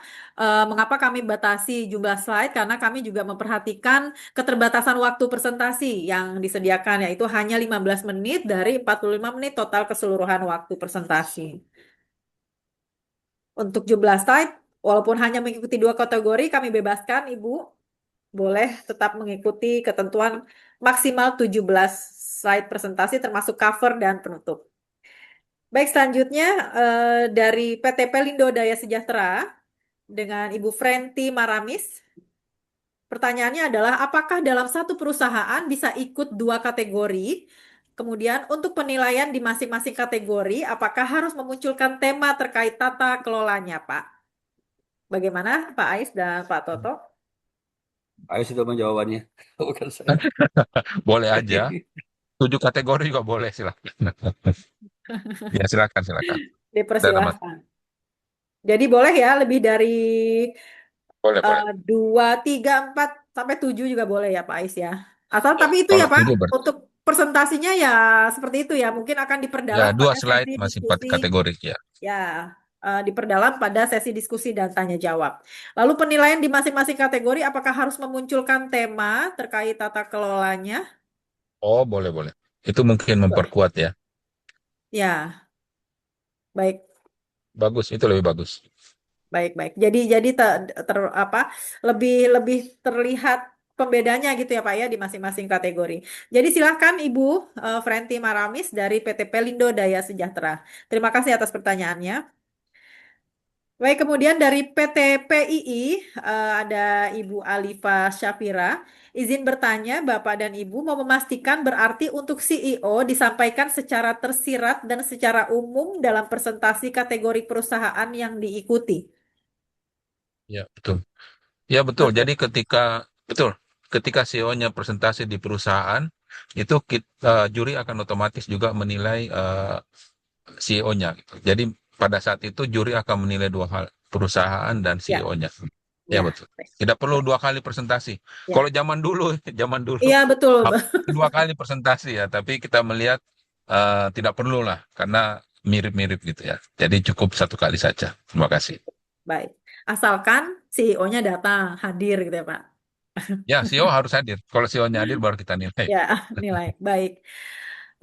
C: mengapa kami batasi jumlah slide? Karena kami juga memperhatikan keterbatasan waktu presentasi yang disediakan, yaitu hanya 15 menit dari 45 menit total keseluruhan waktu presentasi. Untuk jumlah slide, walaupun hanya mengikuti 2 kategori, kami bebaskan Ibu boleh tetap mengikuti ketentuan maksimal 17 slide presentasi termasuk cover dan penutup. Baik, selanjutnya dari PT Pelindo Daya Sejahtera dengan Ibu Frenti Maramis. Pertanyaannya adalah, apakah dalam satu perusahaan bisa ikut 2 kategori? Kemudian untuk penilaian di masing-masing kategori, apakah harus memunculkan tema terkait tata kelolanya, Pak? Bagaimana, Pak Ais dan Pak Toto?
B: Ayo sudah menjawabannya. Bukan saya.
A: Boleh aja. 7 kategori juga boleh silakan. Ya silakan silakan. Tidak ada masalah.
C: Dipersilahkan. Jadi boleh ya lebih dari
A: Boleh boleh.
C: 2, 3, 4 sampai 7 juga boleh ya Pak Ais ya. Asal
A: Ya,
C: tapi itu ya
A: kalau
C: Pak,
A: 7
C: untuk presentasinya ya seperti itu ya. Mungkin akan
A: ya
C: diperdalam
A: 2
C: pada
A: slide
C: sesi
A: masih 4
C: diskusi
A: kategori ya.
C: ya. Diperdalam pada sesi diskusi dan tanya jawab. Lalu penilaian di masing-masing kategori apakah harus memunculkan tema terkait tata kelolanya?
A: Oh boleh boleh. Itu mungkin
C: Boleh.
A: memperkuat ya.
C: Ya, baik.
A: Bagus itu lebih bagus.
C: Baik, baik. Jadi apa lebih lebih terlihat pembedanya gitu ya Pak ya di masing-masing kategori. Jadi silahkan Ibu Frenti Maramis dari PT Pelindo Daya Sejahtera. Terima kasih atas pertanyaannya. Baik, kemudian dari PT PII ada Ibu Alifa Syafira. Izin bertanya, Bapak dan Ibu mau memastikan berarti untuk CEO disampaikan secara tersirat dan secara umum dalam presentasi kategori perusahaan yang diikuti.
A: Ya, betul. Ya, betul.
C: Betul.
A: Jadi ketika CEO-nya presentasi di perusahaan, itu juri akan otomatis juga menilai CEO-nya gitu. Jadi pada saat itu juri akan menilai dua hal, perusahaan dan
C: Ya,
A: CEO-nya. Ya,
C: ya,
A: betul. Tidak perlu dua kali presentasi. Kalau
C: ya.
A: zaman dulu, zaman dulu
C: Iya, betul.
A: hampir dua kali presentasi ya, tapi kita melihat tidak perlu lah karena mirip-mirip gitu ya. Jadi cukup satu kali saja. Terima kasih.
C: Baik. Asalkan CEO-nya datang, hadir gitu ya, Pak.
A: Ya, CEO harus hadir. Kalau CEO-nya hadir baru kita nilai.
C: Ya, nilai. Baik.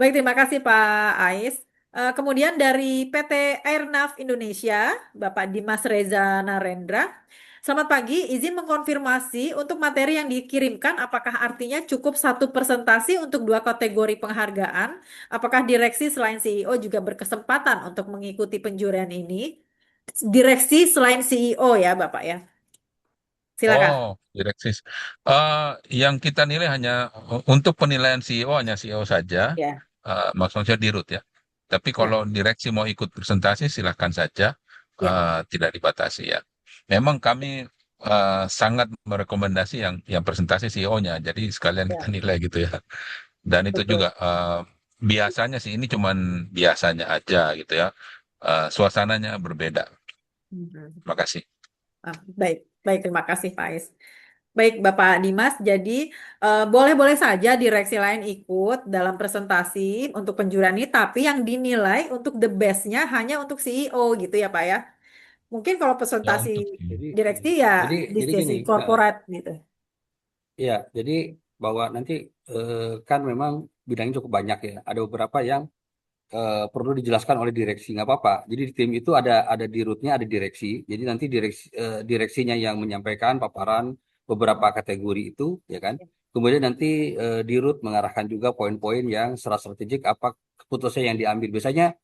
C: Baik, terima kasih Pak Ais. Kemudian dari PT Airnav Indonesia, Bapak Dimas Reza Narendra. Selamat pagi, izin mengkonfirmasi untuk materi yang dikirimkan, apakah artinya cukup satu presentasi untuk dua kategori penghargaan? Apakah direksi selain CEO juga berkesempatan untuk mengikuti penjurian ini? Direksi selain CEO ya, Bapak ya. Silakan.
A: Oh, direksis. Yang kita nilai hanya untuk penilaian CEO hanya CEO saja,
C: Ya,
A: maksudnya dirut ya. Tapi
C: ya,
A: kalau direksi mau ikut presentasi silahkan saja,
C: ya,
A: tidak dibatasi ya. Memang kami sangat merekomendasi yang presentasi CEO-nya, jadi sekalian kita
C: ya,
A: nilai gitu ya. Dan itu
C: betul.
A: juga biasanya sih ini cuman biasanya aja gitu ya. Suasananya berbeda.
C: Mhm.
A: Terima kasih.
C: Baik, baik, terima kasih Pak Ais. Baik, Bapak Dimas. Jadi boleh-boleh saja direksi lain ikut dalam presentasi untuk penjuran ini, tapi yang dinilai untuk the best-nya hanya untuk CEO gitu ya Pak ya. Mungkin kalau
A: Ya
C: presentasi
A: untuk
B: Jadi,
C: direksi ya
B: jadi
C: diskusi
B: gini,
C: corporate gitu.
B: ya, jadi bahwa nanti kan memang bidangnya cukup banyak ya. Ada beberapa yang perlu dijelaskan oleh direksi, nggak apa-apa. Jadi di tim itu ada dirutnya, ada direksi. Jadi nanti direksinya yang menyampaikan paparan beberapa kategori itu, ya kan. Kemudian nanti dirut mengarahkan juga poin-poin yang secara strategik apa keputusan yang diambil. Biasanya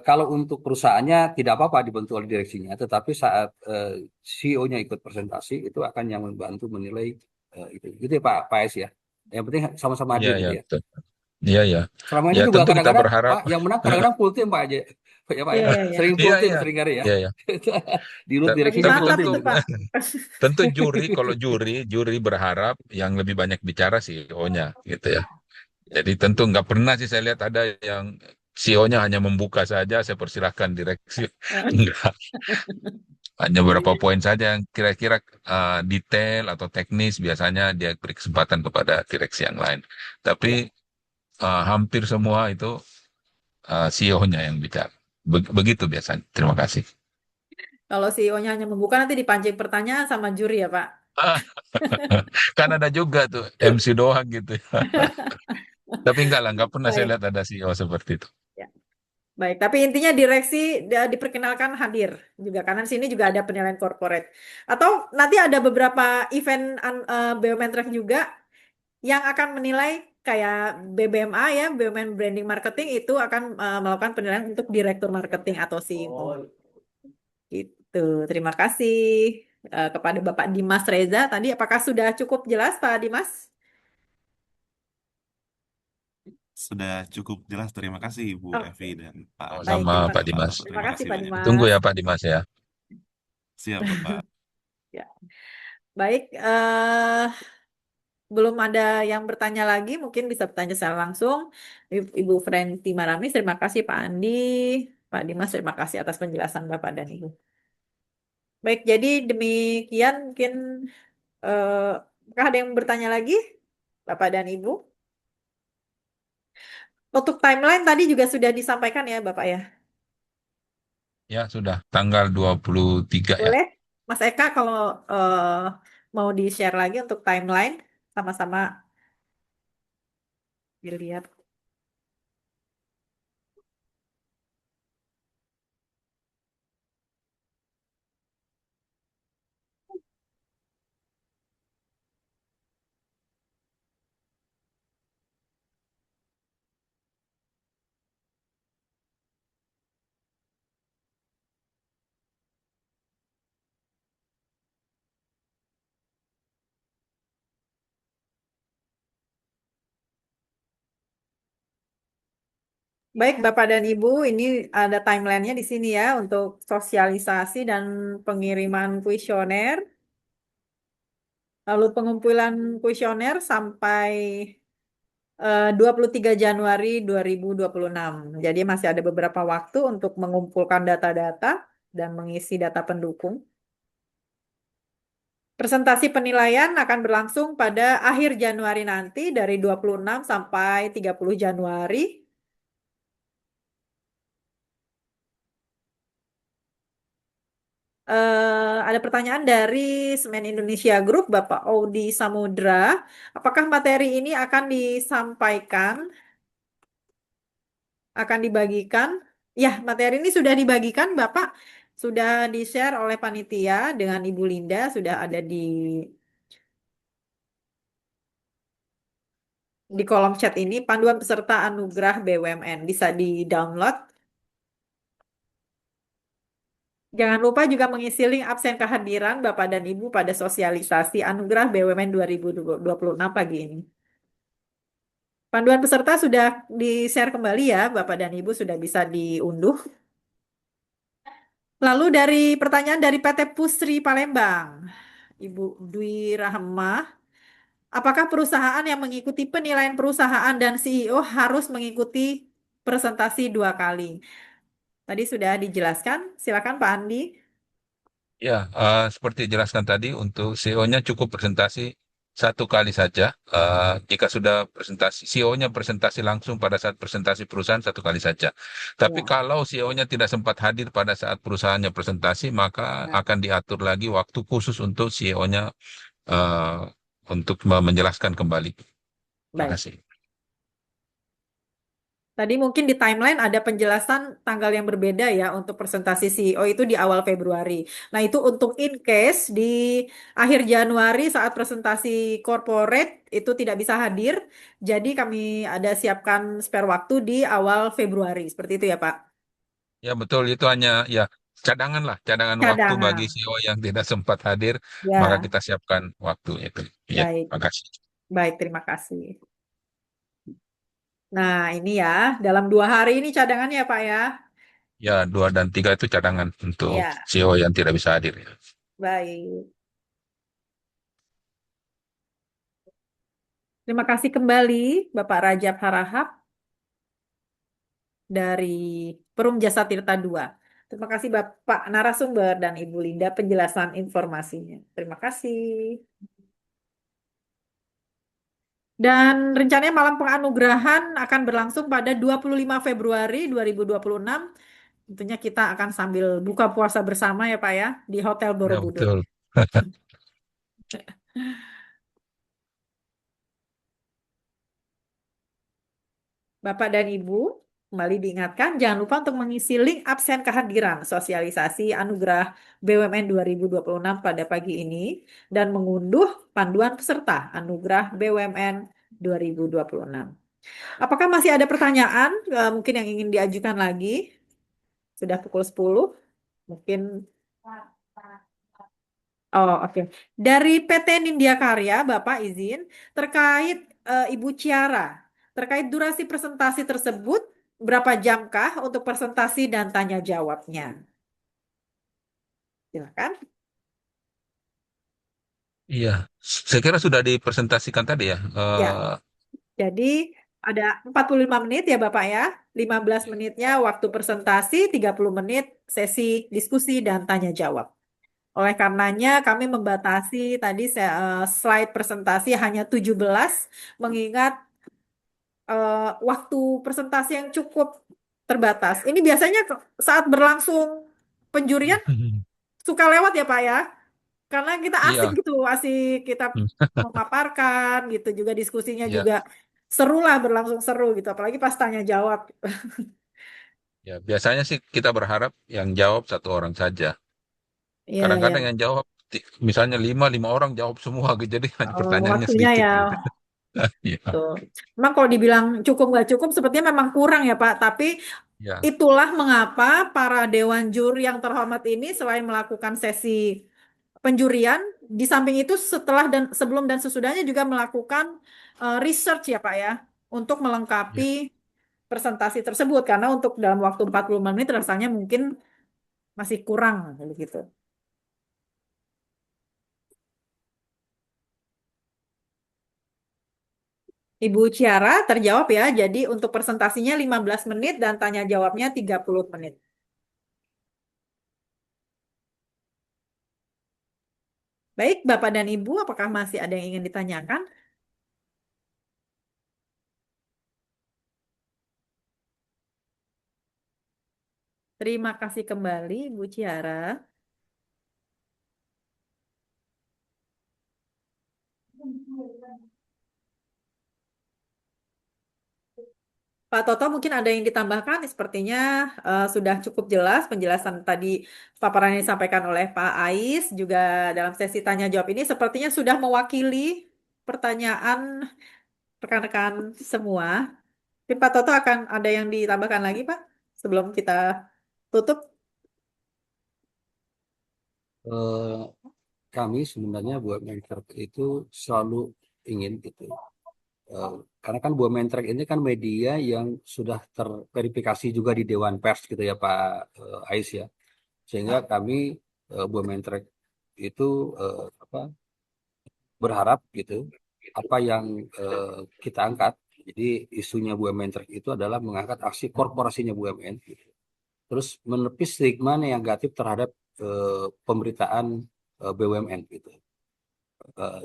B: kalau untuk perusahaannya tidak apa-apa dibantu oleh direksinya, tetapi saat CEO-nya ikut presentasi itu akan yang membantu menilai itu. Gitu ya Pak Es ya. Yang penting sama-sama
A: Iya,
B: hadir
A: ya,
B: gitu ya.
A: betul. Iya, ya.
B: Selama ini
A: Ya,
B: juga
A: tentu kita
B: kadang-kadang
A: berharap.
B: Pak yang menang kadang-kadang full tim Pak aja. Ya Pak ya.
C: Iya, iya, iya.
B: Sering full
A: Iya,
B: tim
A: iya.
B: sering kali ya.
A: Iya, ya.
B: Dirut
C: Lagi
B: direksinya
A: Tapi
B: full
C: mantap
A: tentu
B: tim
C: itu
B: gitu.
C: Pak.
A: tentu kalau juri berharap yang lebih banyak bicara CEO-nya gitu ya. Jadi tentu nggak pernah sih saya lihat ada yang CEO-nya hanya membuka saja, saya persilahkan direksi. Enggak, hanya beberapa poin saja yang kira-kira detail atau teknis biasanya dia beri kesempatan kepada direksi yang lain. Tapi
B: Ya.
A: hampir semua itu CEO-nya yang bicara. Begitu biasanya. Terima kasih.
C: Kalau CEO-nya hanya membuka nanti dipancing pertanyaan sama juri ya Pak.
A: Ah, kan ada juga tuh MC doang gitu ya. Tapi enggak lah, enggak pernah saya
C: Baik.
A: lihat ada CEO seperti itu.
C: Ya. Baik, tapi intinya direksi diperkenalkan hadir juga karena di sini juga ada penilaian corporate. Atau nanti ada beberapa event BUMN Track juga yang akan menilai kayak BBMA ya, BUMN Branding Marketing itu akan melakukan penilaian untuk direktur marketing atau CEO. Gitu. Terima kasih kepada Bapak Dimas Reza. Tadi apakah sudah cukup jelas Pak Dimas?
E: Sudah cukup jelas. Terima kasih Ibu Evi
C: Oke,
E: dan Pak Adi
C: baik.
A: Sama Pak Dimas.
E: moderator.
C: Terima
E: Terima
C: kasih
E: kasih
C: Pak
E: banyak.
A: Tunggu
C: Dimas.
A: ya Pak Dimas ya.
E: Siap Bapak.
C: Ya, baik. Belum ada yang bertanya lagi, mungkin bisa bertanya secara langsung. Ibu Frenty Maramis, terima kasih Pak Andi. Pak Dimas, terima kasih atas penjelasan Bapak dan Ibu. Baik, jadi demikian mungkin eh, apakah ada yang bertanya lagi, Bapak dan Ibu? Untuk timeline tadi juga sudah disampaikan ya, Bapak ya.
A: Ya sudah tanggal 23 ya.
C: Boleh, Mas Eka kalau mau di-share lagi untuk timeline, sama-sama dilihat. Baik, Bapak dan Ibu, ini ada timelinenya di sini ya untuk sosialisasi dan pengiriman kuesioner. Lalu pengumpulan kuesioner sampai 23 Januari 2026. Jadi masih ada beberapa waktu untuk mengumpulkan data-data dan mengisi data pendukung. Presentasi penilaian akan berlangsung pada akhir Januari nanti dari 26 sampai 30 Januari. Ada pertanyaan dari Semen Indonesia Group, Bapak Audi Samudra. Apakah materi ini akan disampaikan, akan dibagikan? Ya, materi ini sudah dibagikan, Bapak. Sudah di-share oleh panitia dengan Ibu Linda, sudah ada di kolom chat ini. Panduan peserta anugerah BUMN bisa di-download. Jangan lupa juga mengisi link absen kehadiran Bapak dan Ibu pada sosialisasi anugerah BUMN 2026 pagi ini. Panduan peserta sudah di-share kembali ya, Bapak dan Ibu sudah bisa diunduh. Lalu dari pertanyaan dari PT Pusri Palembang, Ibu Dwi Rahmah, apakah perusahaan yang mengikuti penilaian perusahaan dan CEO harus mengikuti presentasi 2 kali? Tadi sudah dijelaskan, silakan Pak Andi.
A: Ya, seperti dijelaskan tadi, untuk CEO-nya cukup presentasi 1 kali saja. Jika sudah presentasi, CEO-nya presentasi langsung pada saat presentasi perusahaan 1 kali saja. Tapi
C: Ya.
A: kalau CEO-nya tidak sempat hadir pada saat perusahaannya presentasi, maka
C: Ya.
A: akan diatur lagi waktu khusus untuk CEO-nya eh, untuk menjelaskan kembali. Terima
C: Baik.
A: kasih.
C: Tadi mungkin di timeline ada penjelasan tanggal yang berbeda ya untuk presentasi CEO itu di awal Februari. Nah, itu untuk in case di akhir Januari saat presentasi corporate itu tidak bisa hadir. Jadi kami ada siapkan spare waktu di awal Februari. Seperti itu ya, Pak.
A: Ya betul, itu hanya ya cadangan lah, cadangan waktu bagi
C: Cadangan.
A: CEO yang tidak sempat hadir, maka
C: Ya,
A: kita siapkan waktu itu. Ya,
C: baik.
A: makasih.
C: Baik, terima kasih. Nah, ini ya, dalam 2 hari ini cadangannya, Pak ya.
A: Ya, 2 dan 3 itu cadangan untuk
C: Ya,
A: CEO yang tidak bisa hadir. Ya.
C: baik. Terima kasih kembali, Bapak Rajab Harahap dari Perum Jasa Tirta II. Terima kasih Bapak narasumber dan Ibu Linda penjelasan informasinya. Terima kasih. Dan rencananya malam penganugerahan akan berlangsung pada 25 Februari 2026. Tentunya kita akan sambil buka puasa bersama ya Pak ya di Hotel
A: Ya,
C: Borobudur.
A: betul.
C: Bapak dan Ibu, kembali diingatkan, jangan lupa untuk mengisi link absen kehadiran sosialisasi Anugerah BUMN 2026 pada pagi ini dan mengunduh panduan peserta Anugerah BUMN 2026. Apakah masih ada pertanyaan mungkin yang ingin diajukan lagi? Sudah pukul 10, mungkin. Oh, oke. Dari PT Nindya Karya, Bapak izin, terkait Ibu Ciara, terkait durasi presentasi tersebut, berapa jamkah untuk presentasi dan tanya jawabnya? Silakan.
A: Iya, saya kira sudah dipresentasikan tadi ya.
C: Ya, jadi ada 45 menit ya Bapak ya. 15 menitnya waktu presentasi, 30 menit sesi diskusi dan tanya jawab. Oleh karenanya kami membatasi tadi slide presentasi hanya 17 mengingat waktu presentasi yang cukup terbatas. Ini biasanya saat berlangsung penjurian suka lewat ya Pak ya, karena kita asik
A: Iya,
C: gitu, asik kita memaparkan gitu, juga diskusinya
A: iya,
C: juga seru lah, berlangsung seru gitu, apalagi pas tanya jawab.
A: ya. Biasanya sih kita berharap yang jawab 1 orang saja.
C: Iya,
A: Kadang-kadang
C: ya.
A: yang jawab, misalnya lima orang jawab semua, gitu. Jadi hanya pertanyaannya
C: Waktunya
A: sedikit
C: ya.
A: gitu. Iya,
C: Tuh. Memang kalau dibilang cukup nggak cukup, sepertinya memang kurang ya Pak. Tapi
A: iya,
C: itulah mengapa para dewan juri yang terhormat ini selain melakukan sesi penjurian, di samping itu setelah dan sebelum dan sesudahnya juga melakukan research ya Pak ya, untuk melengkapi
A: iya.
C: presentasi tersebut karena untuk dalam waktu 45 menit rasanya mungkin masih kurang begitu. Ibu Ciara terjawab ya. Jadi untuk presentasinya 15 menit dan tanya jawabnya 30 menit. Baik, Bapak dan Ibu, apakah masih ada yang ingin ditanyakan? Terima kasih kembali, Bu Ciara. Pak Toto mungkin ada yang ditambahkan, sepertinya sudah cukup jelas penjelasan tadi paparan yang disampaikan oleh Pak Ais, juga dalam sesi tanya jawab ini sepertinya sudah mewakili pertanyaan rekan-rekan semua. Mungkin Pak Toto akan ada yang ditambahkan lagi, Pak, sebelum kita tutup.
B: Eh, Kami sebenarnya BUMN Track itu selalu ingin gitu. Eh, karena kan BUMN Track ini kan media yang sudah terverifikasi juga di Dewan Pers gitu ya Pak Ais ya. Sehingga kami BUMN Track itu apa, berharap gitu apa yang kita angkat. Jadi isunya BUMN Track itu adalah mengangkat aksi korporasinya BUMN gitu. Terus menepis stigma negatif terhadap pemberitaan BUMN gitu.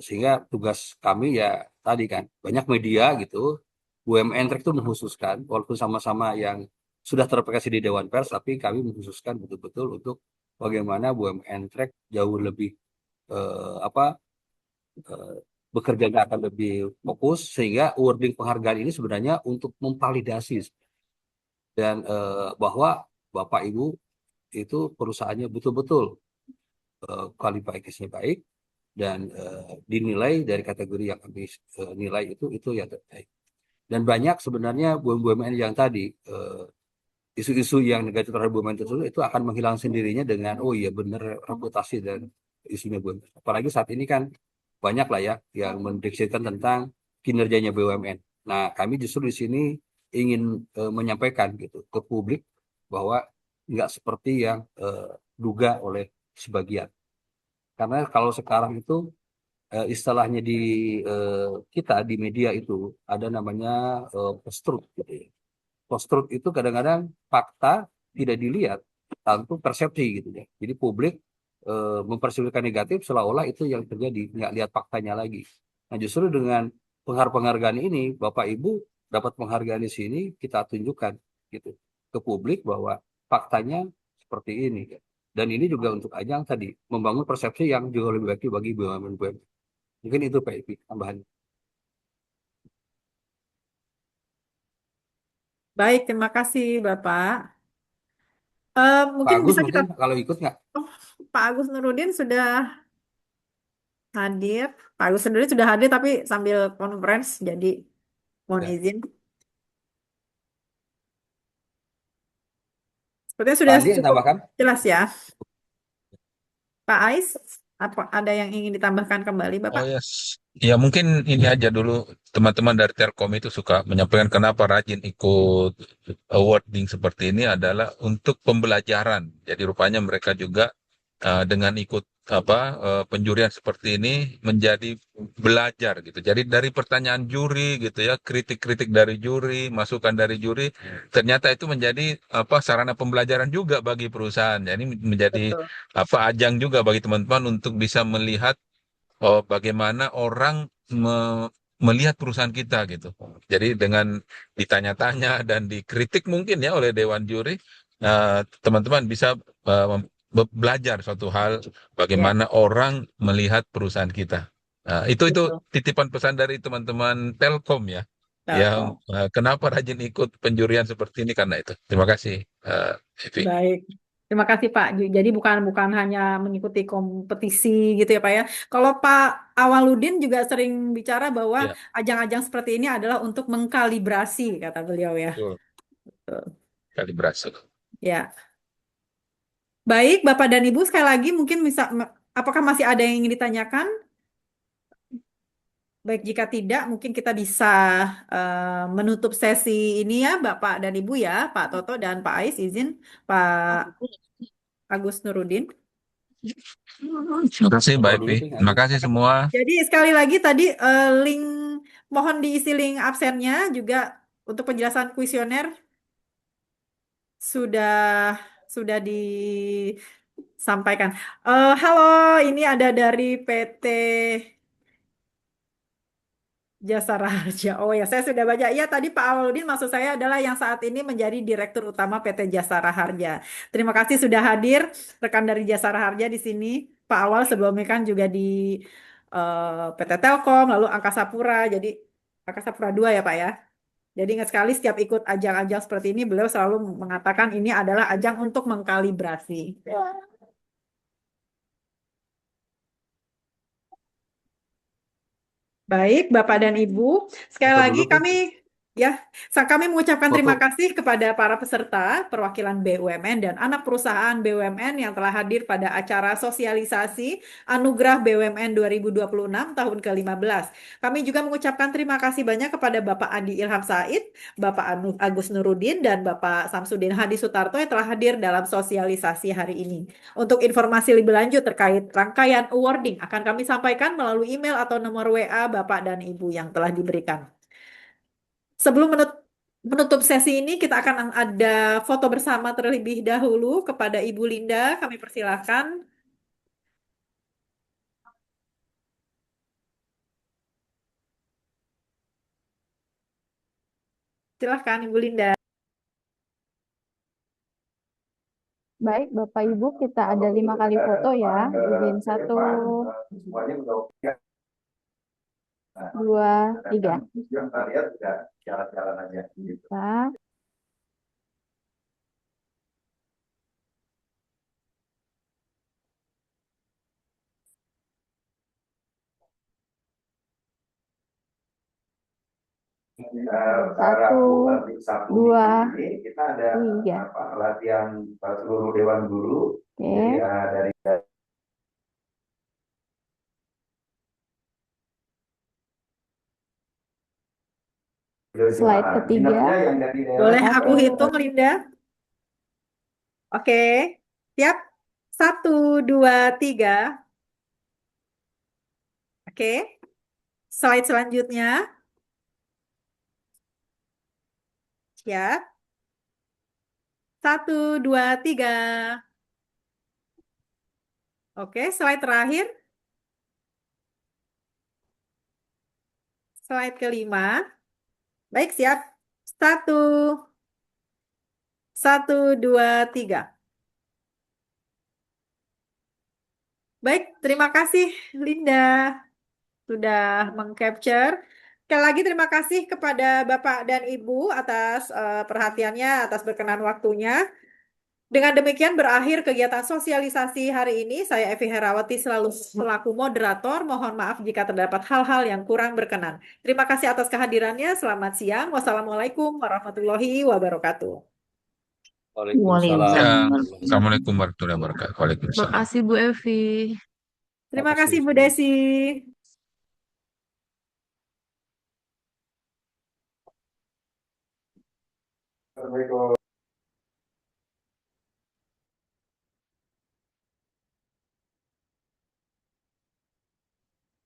B: Sehingga tugas kami ya tadi kan banyak media gitu BUMN Track itu mengkhususkan walaupun sama-sama yang sudah teraplikasi di Dewan Pers tapi kami mengkhususkan betul-betul untuk bagaimana BUMN Track jauh lebih apa eh, bekerjanya akan lebih fokus sehingga wording penghargaan ini sebenarnya untuk memvalidasi dan bahwa Bapak Ibu itu perusahaannya betul-betul kualifikasinya baik dan dinilai dari kategori yang kami nilai itu yang terbaik. Dan banyak sebenarnya BUMN yang tadi isu-isu yang negatif terhadap BUMN tersebut itu akan menghilang sendirinya dengan oh iya benar reputasi dan isunya BUMN. Apalagi saat ini kan banyak lah ya yang mendeskripsikan tentang kinerjanya BUMN. Nah, kami justru di sini ingin menyampaikan gitu ke publik bahwa nggak seperti yang duga oleh sebagian. Karena kalau sekarang itu istilahnya di kita di media itu ada namanya post-truth gitu ya. Post-truth itu kadang-kadang fakta tidak dilihat, tentu persepsi gitu ya. Jadi publik mempersepsikan negatif seolah-olah itu yang terjadi, nggak lihat faktanya lagi. Nah justru dengan penghargaan ini, Bapak Ibu dapat penghargaan di sini kita tunjukkan gitu ke publik bahwa faktanya seperti ini. Dan ini juga untuk ajang tadi membangun persepsi yang jauh lebih baik bagi BUMN. Mungkin itu Pak Ipi tambahan.
C: Baik, terima kasih Bapak.
B: Pak
C: Mungkin
B: Agus
C: bisa kita,
B: mungkin kalau ikut nggak?
C: oh, Pak Agus Nurudin sudah hadir. Pak Agus Nurudin sudah hadir tapi sambil conference, jadi mohon
B: Ya.
C: izin. Sepertinya
B: Pak
C: sudah
B: Andi yang
C: cukup
B: tambahkan?
C: jelas ya. Pak Ais, apa ada yang ingin ditambahkan kembali,
A: Oh
C: Bapak?
A: yes, ya mungkin ini aja dulu teman-teman dari Telkom itu suka menyampaikan kenapa rajin ikut awarding seperti ini adalah untuk pembelajaran. Jadi rupanya mereka juga dengan ikut penjurian seperti ini menjadi belajar gitu. Jadi dari pertanyaan juri gitu ya, kritik-kritik dari juri, masukan dari juri, ternyata itu menjadi sarana pembelajaran juga bagi perusahaan. Jadi menjadi
C: Betul.
A: ajang juga bagi teman-teman untuk bisa melihat bagaimana orang melihat perusahaan kita gitu. Jadi dengan ditanya-tanya dan dikritik mungkin ya oleh Dewan Juri, teman-teman bisa belajar suatu hal
C: Ya,
A: bagaimana orang melihat perusahaan kita. Itu
C: betul.
A: titipan pesan dari teman-teman Telkom ya, yang
C: Telkom.
A: kenapa rajin ikut penjurian seperti ini karena itu. Terima kasih, Evi.
C: Baik. Terima kasih Pak. Jadi bukan bukan hanya mengikuti kompetisi gitu ya Pak ya. Kalau Pak Awaludin juga sering bicara bahwa
A: Ya,
C: ajang-ajang seperti ini adalah untuk mengkalibrasi kata beliau ya.
A: betul.
C: Betul.
A: Kali berhasil.
C: Ya. Baik, Bapak dan Ibu, sekali lagi mungkin bisa apakah masih ada yang ingin ditanyakan? Baik, jika tidak, mungkin kita bisa menutup sesi ini ya, Bapak dan Ibu ya, Pak Toto dan Pak Ais, izin Pak Agus Nurudin.
A: Terima kasih Mbak
B: Foto dulu
A: Evi.
B: deh,
A: Terima
B: Agus.
A: kasih semua.
C: Jadi sekali lagi tadi link, mohon diisi link absennya juga untuk penjelasan kuesioner sudah disampaikan. Halo, ini ada dari PT Jasara Harja. Oh ya, saya sudah baca. Iya, tadi Pak Awaludin maksud saya adalah yang saat ini menjadi Direktur Utama PT Jasara Harja. Terima kasih sudah hadir rekan dari Jasara Harja di sini. Pak Awal sebelumnya kan juga di PT Telkom, lalu Angkasa Pura, jadi Angkasa Pura 2 ya Pak ya. Jadi ingat sekali setiap ikut ajang-ajang seperti ini, beliau selalu mengatakan ini adalah ajang untuk mengkalibrasi. Baik, Bapak dan Ibu, sekali
B: Foto
C: lagi
B: dulu, Pi.
C: kami mengucapkan terima
B: Foto.
C: kasih kepada para peserta perwakilan BUMN dan anak perusahaan BUMN yang telah hadir pada acara sosialisasi Anugerah BUMN 2026 tahun ke-15. Kami juga mengucapkan terima kasih banyak kepada Bapak Adi Ilham Said, Bapak Agus Nurudin, dan Bapak Samsudin Hadi Sutarto yang telah hadir dalam sosialisasi hari ini. Untuk informasi lebih lanjut terkait rangkaian awarding akan kami sampaikan melalui email atau nomor WA Bapak dan Ibu yang telah diberikan. Sebelum menutup sesi ini, kita akan ada foto bersama terlebih dahulu kepada Ibu Linda. Kami persilahkan. Silahkan Ibu Linda.
F: Baik, Bapak Ibu, kita ada 5 kali foto ya. Izin 1, 2, 3. Kita. Satu, dua, tiga.
G: Latihan seluruh Dewan Guru.
F: Oke.
G: Dari
F: Slide ketiga.
C: Boleh aku
F: Oke.
C: hitung, Linda? Oke. Siap? 1, 2, 3. Oke. Slide selanjutnya. Siap? 1, 2, 3. Oke, slide terakhir. Slide kelima. Baik, siap. 1, 2, 3. Baik, terima kasih Linda sudah mengcapture. Sekali lagi terima kasih kepada Bapak dan Ibu atas perhatiannya, atas berkenan waktunya. Dengan demikian berakhir kegiatan sosialisasi hari ini. Saya Evi Herawati selalu selaku moderator. Mohon maaf jika terdapat hal-hal yang kurang berkenan. Terima kasih atas kehadirannya. Selamat siang. Wassalamualaikum warahmatullahi wabarakatuh.
B: Waalaikumsalam.
A: Ya, Assalamualaikum warahmatullahi wabarakatuh. Waalaikumsalam.
F: Makasih Bu Evi.
C: Terima
B: Makasih,
C: kasih Bu
B: Evi.
C: Desi.
G: Assalamualaikum.